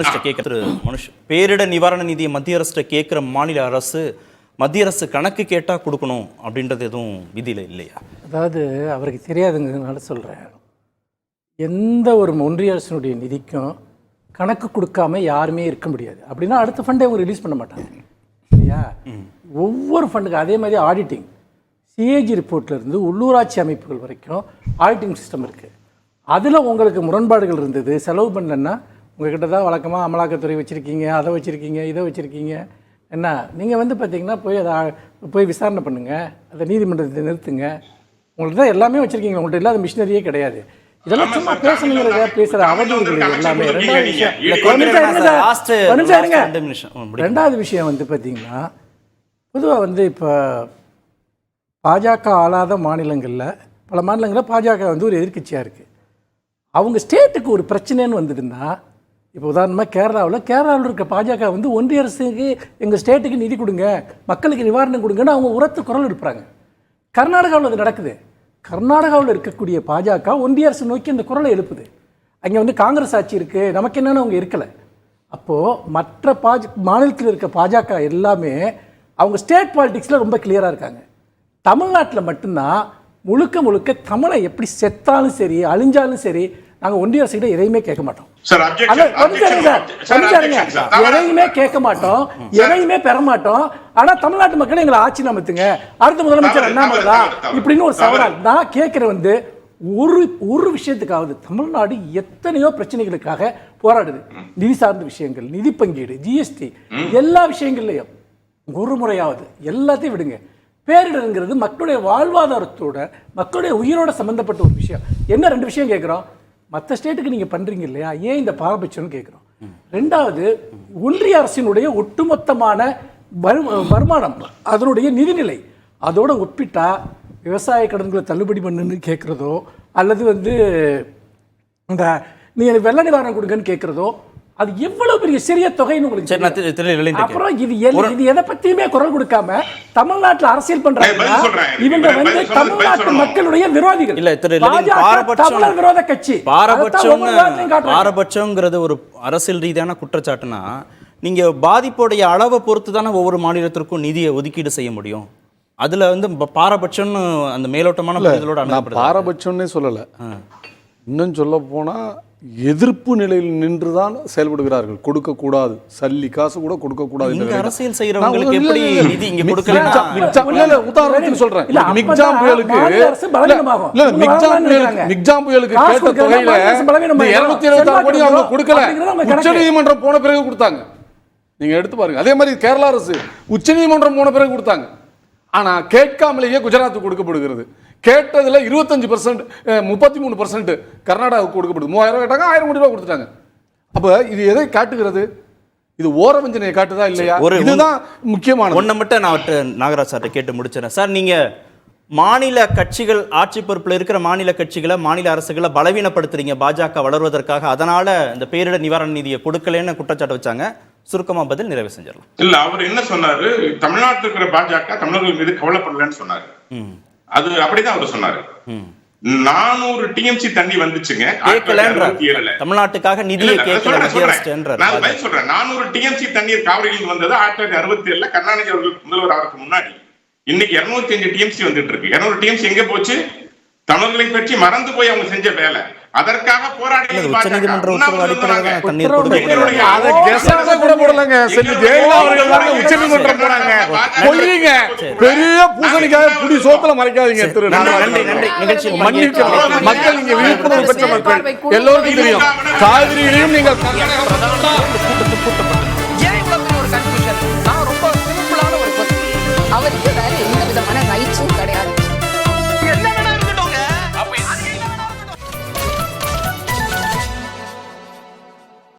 மனுஷ பேரிடர் நிவாரண நிதியை மத்திய அரசு கேட்கிற மாநில அரசு மத்திய அரசு கணக்கு கேட்டா கொடுக்கணும் அப்படின்றது எதுவும் விதியில இல்லையா? அதாவது அவருக்கு தெரியாதுங்கிறதுனால சொல்றேன், எந்த ஒரு ஒன்றிய அரசினுடைய நிதிக்கும் கணக்கு கொடுக்காம யாருமே இருக்க முடியாது. அப்படின்னா அடுத்த ஃபண்டை அவங்க ரிலீஸ் பண்ண மாட்டாங்க இல்லையா? ஒவ்வொரு ஃபண்டுக்கு அதே மாதிரி ஆடிட்டிங், சிஏஜி ரிப்போர்ட்லேருந்து உள்ளூராட்சி அமைப்புகள் வரைக்கும் ஆடிட்டிங் சிஸ்டம் இருக்குது. அதில் உங்களுக்கு முரண்பாடுகள் இருந்தது, செலவு பண்ணலன்னா உங்கள்கிட்ட தான் வழக்கமாக அமலாக்கத்துறை வச்சுருக்கீங்க, அதை வச்சுருக்கீங்க, இதை வச்சுருக்கீங்க. என்ன நீங்கள் வந்து பார்த்தீங்கன்னா போய் விசாரணை பண்ணுங்கள், அதை நீதிமன்றத்தை நிறுத்துங்க. உங்கள்கிட்ட தான் எல்லாமே வச்சுருக்கீங்க, உங்கள்கிட்ட இல்லாத மிஷினரியே கிடையாது. இதெல்லாம் சும்மா பேசணுங்கிறத பேசுகிற அவதூறுகள் எல்லாமே. ரெண்டாவது விஷயம் வந்து பார்த்தீங்கன்னா, பொதுவாக வந்து இப்போ பாஜக ஆளாத மாநிலங்களில் பல மாநிலங்களில் பாஜக வந்து ஒரு எதிர்க்கட்சியாக இருக்குது. அவங்க ஸ்டேட்டுக்கு ஒரு பிரச்சனைன்னு வந்துட்டுன்னா, இப்போ உதாரணமாக கேரளாவில் இருக்க பாஜக வந்து ஒன்றிய அரசுக்கு எங்கள் ஸ்டேட்டுக்கு நிதி கொடுங்க, மக்களுக்கு நிவாரணம் கொடுங்கன்னு அவங்க உரத்து குரல் எடுப்பாங்க. கர்நாடகாவில் அது நடக்குது. கர்நாடகாவில் இருக்கக்கூடிய பாஜக ஒன்றிய அரசு நோக்கி அந்த குரலை எழுப்புது. அங்கே வந்து காங்கிரஸ் ஆட்சி இருக்குது, நமக்கு என்னென்னு அவங்க இருக்கலை. அப்போது மற்ற மாநிலத்தில் இருக்க பாஜக எல்லாமே அவங்க ஸ்டேட் பாலிட்டிக்ஸில் ரொம்ப கிளியராக இருக்காங்க. தமிழ்நாட்டில் மட்டும்தான் முழுக்க முழுக்க தமிழை எப்படி செத்தாலும் சரி அழிஞ்சாலும் சரி நாங்கள் ஒன்றிய அரசுகிட்ட எதையுமே கேட்க மாட்டோம். எதையுமே கேட்க மாட்டோம், எதையுமே பெற மாட்டோம். ஆனா தமிழ்நாட்டு மக்கள் எங்களை ஆட்சி அமைத்துங்க, அடுத்த முதலமைச்சர் அண்ணாமலை தான் இப்படின்னு ஒரு சவால். நான் கேட்கிறேன் ஒரு விஷயத்துக்காவது தமிழ்நாடு எத்தனையோ பிரச்சனைகளுக்காக போராடுது. நிதி சார்ந்த விஷயங்கள், நிதி பங்கீடு, ஜிஎஸ்டி, எல்லா விஷயங்கள்லையும் ஒரு முறையாவது எல்லாத்தையும் விடுங்க. பேரிடருங்கிறது மக்களுடைய வாழ்வாதாரத்தோட மக்களுடைய உயிரோட சம்பந்தப்பட்ட ஒரு விஷயம். என்ன 2 விஷயம் கேட்குறோம், மற்ற ஸ்டேட்டுக்கு நீங்கள் பண்ணுறீங்க இல்லையா, ஏன் இந்த பாரபட்சம்னு கேட்குறோம். ரெண்டாவது, ஒன்றிய அரசினுடைய ஒட்டுமொத்தமான வருமானம், அதனுடைய நிதிநிலை அதோட ஒப்பிட்டா விவசாய கடன்களை தள்ளுபடி பண்ணுன்னு கேட்குறதோ அல்லது இந்த நீங்கள் வெள்ள நிவாரணம் கொடுங்கன்னு கேட்குறதோ அது எவ்வளவு பெரிய சிறிய தொகைன்னு உங்களுக்கு. அப்புறம் இது எதை பத்தியுமே குரல் கொடுக்காம தமிழ்நாட்டுல அரசியல் பண்றாங்க. இவங்க தமிழ்நாட்டு மக்களுடைய விரோதிகள். இல்ல தமிழர் விரோத கட்சி. பாரபட்சம்ங்கிறது ஒரு அரசியல் ரீதியான குற்றச்சாட்டுனா நீங்க பாதிப்புடைய அளவை பொறுத்து தானே ஒவ்வொரு மாநிலத்திற்கும் நிதியை ஒதுக்கீடு செய்ய முடியும். அதுல பாரபட்சம்னு அந்த மேலோட்டமான பாரபட்சம்னே சொல்லல. இன்னும் சொல்ல போனா எதிர்ப்பு நிலையில் நின்றுதான் செயல்படுகிறார்கள். கொடுக்க கூடாது, சல்லி காசு கூட கொடுக்க கூடாது. அரசியல் செய்யறவங்களுக்கு எப்படி நிதி இங்க கொடுக்கல? உதாரணத்துக்கு சொல்றேன், மிக்ஜாம் புயலுக்கு கேட்ட தொகையில 276 கோடி அவங்க கொடுக்கல, உச்சநீதிமன்றம் போன பிறகு கொடுத்தாங்க. நீங்க எடுத்து பாருங்க. அதே மாதிரி கேரளா அரசு உச்சநீதிமன்றம் போன பிறகு கொடுத்தாங்க. ஆனா கேட்காமலேயே குஜராத்துக்கு கொடுக்கப்படுகிறது. கேட்டதுல 25%, 33% கர்நாடகாவுக்கு கொடுக்கப்படுது. 3000 கேட்டாங்க, 1000 கோடி ரூபாய் கொடுத்துட்டாங்க. அப்ப இது எதை காட்டுகிறது? இது ஓரவஞ்சனையை காட்டுதா இல்லையா? இதுதான் முக்கியமான ஒண்ணு. மட்டும் நான் நாகராஜ் சார்ட்ட கேட்டு முடிச்சிடறேன். சார், நீங்க மாநில கட்சிகள், ஆட்சி பொறுப்புல இருக்கிற மாநில கட்சிகளை, மாநில அரசுகளை பலவீனப்படுத்துறீங்க பாஜக வளர்வதற்காக, அதனால இந்த பேரிடர் நிவாரண நிதியை கொடுக்கலன்னு குற்றச்சாட்டு வச்சாங்க. சுருக்கமா பதில் நிறைவு செஞ்சிடலாம். இல்ல, அவர் என்ன சொன்னாரு, தமிழ்நாட்டில் இருக்கிற பாஜக தமிழர்கள் மீது கவலைப்படலன்னு சொன்னாரு. அது அப்படிதான் அவர் சொன்னாரு. 400 டிஎம்சி தண்ணி வந்துச்சுங்க தமிழ்நாட்டுக்காக நிதியை கேட்கல. நான் சொல்றேன், 400 டிஎம்சி தண்ணீர் காவிரியில் வந்தது 1967 கருணாநிதி அவர்கள் முதல்வர் ஆகிறதுக்கு முன்னாடி. இன்னைக்கு 205 டிஎம்சி வந்துட்டு இருக்கு. 200 டிஎம்சி எங்க போச்சு? தமிழர்களை பற்றி மறந்து போய் அவங்க செஞ்ச வேலை. அதற்காக போராடி உச்சநீதிமன்ற உத்தரவு அடிப்படையில் தண்ணீர் உச்சநீதிமன்றம் போறாங்க. பெரிய பூசணிக்காக புடி சோத்துல மறைக்காதீங்க. மக்கள் இங்க விழிப்புணர்வு பெற்ற மக்கள் எல்லோருக்கும் தெரியும். காவிரியிலையும் நீங்கள்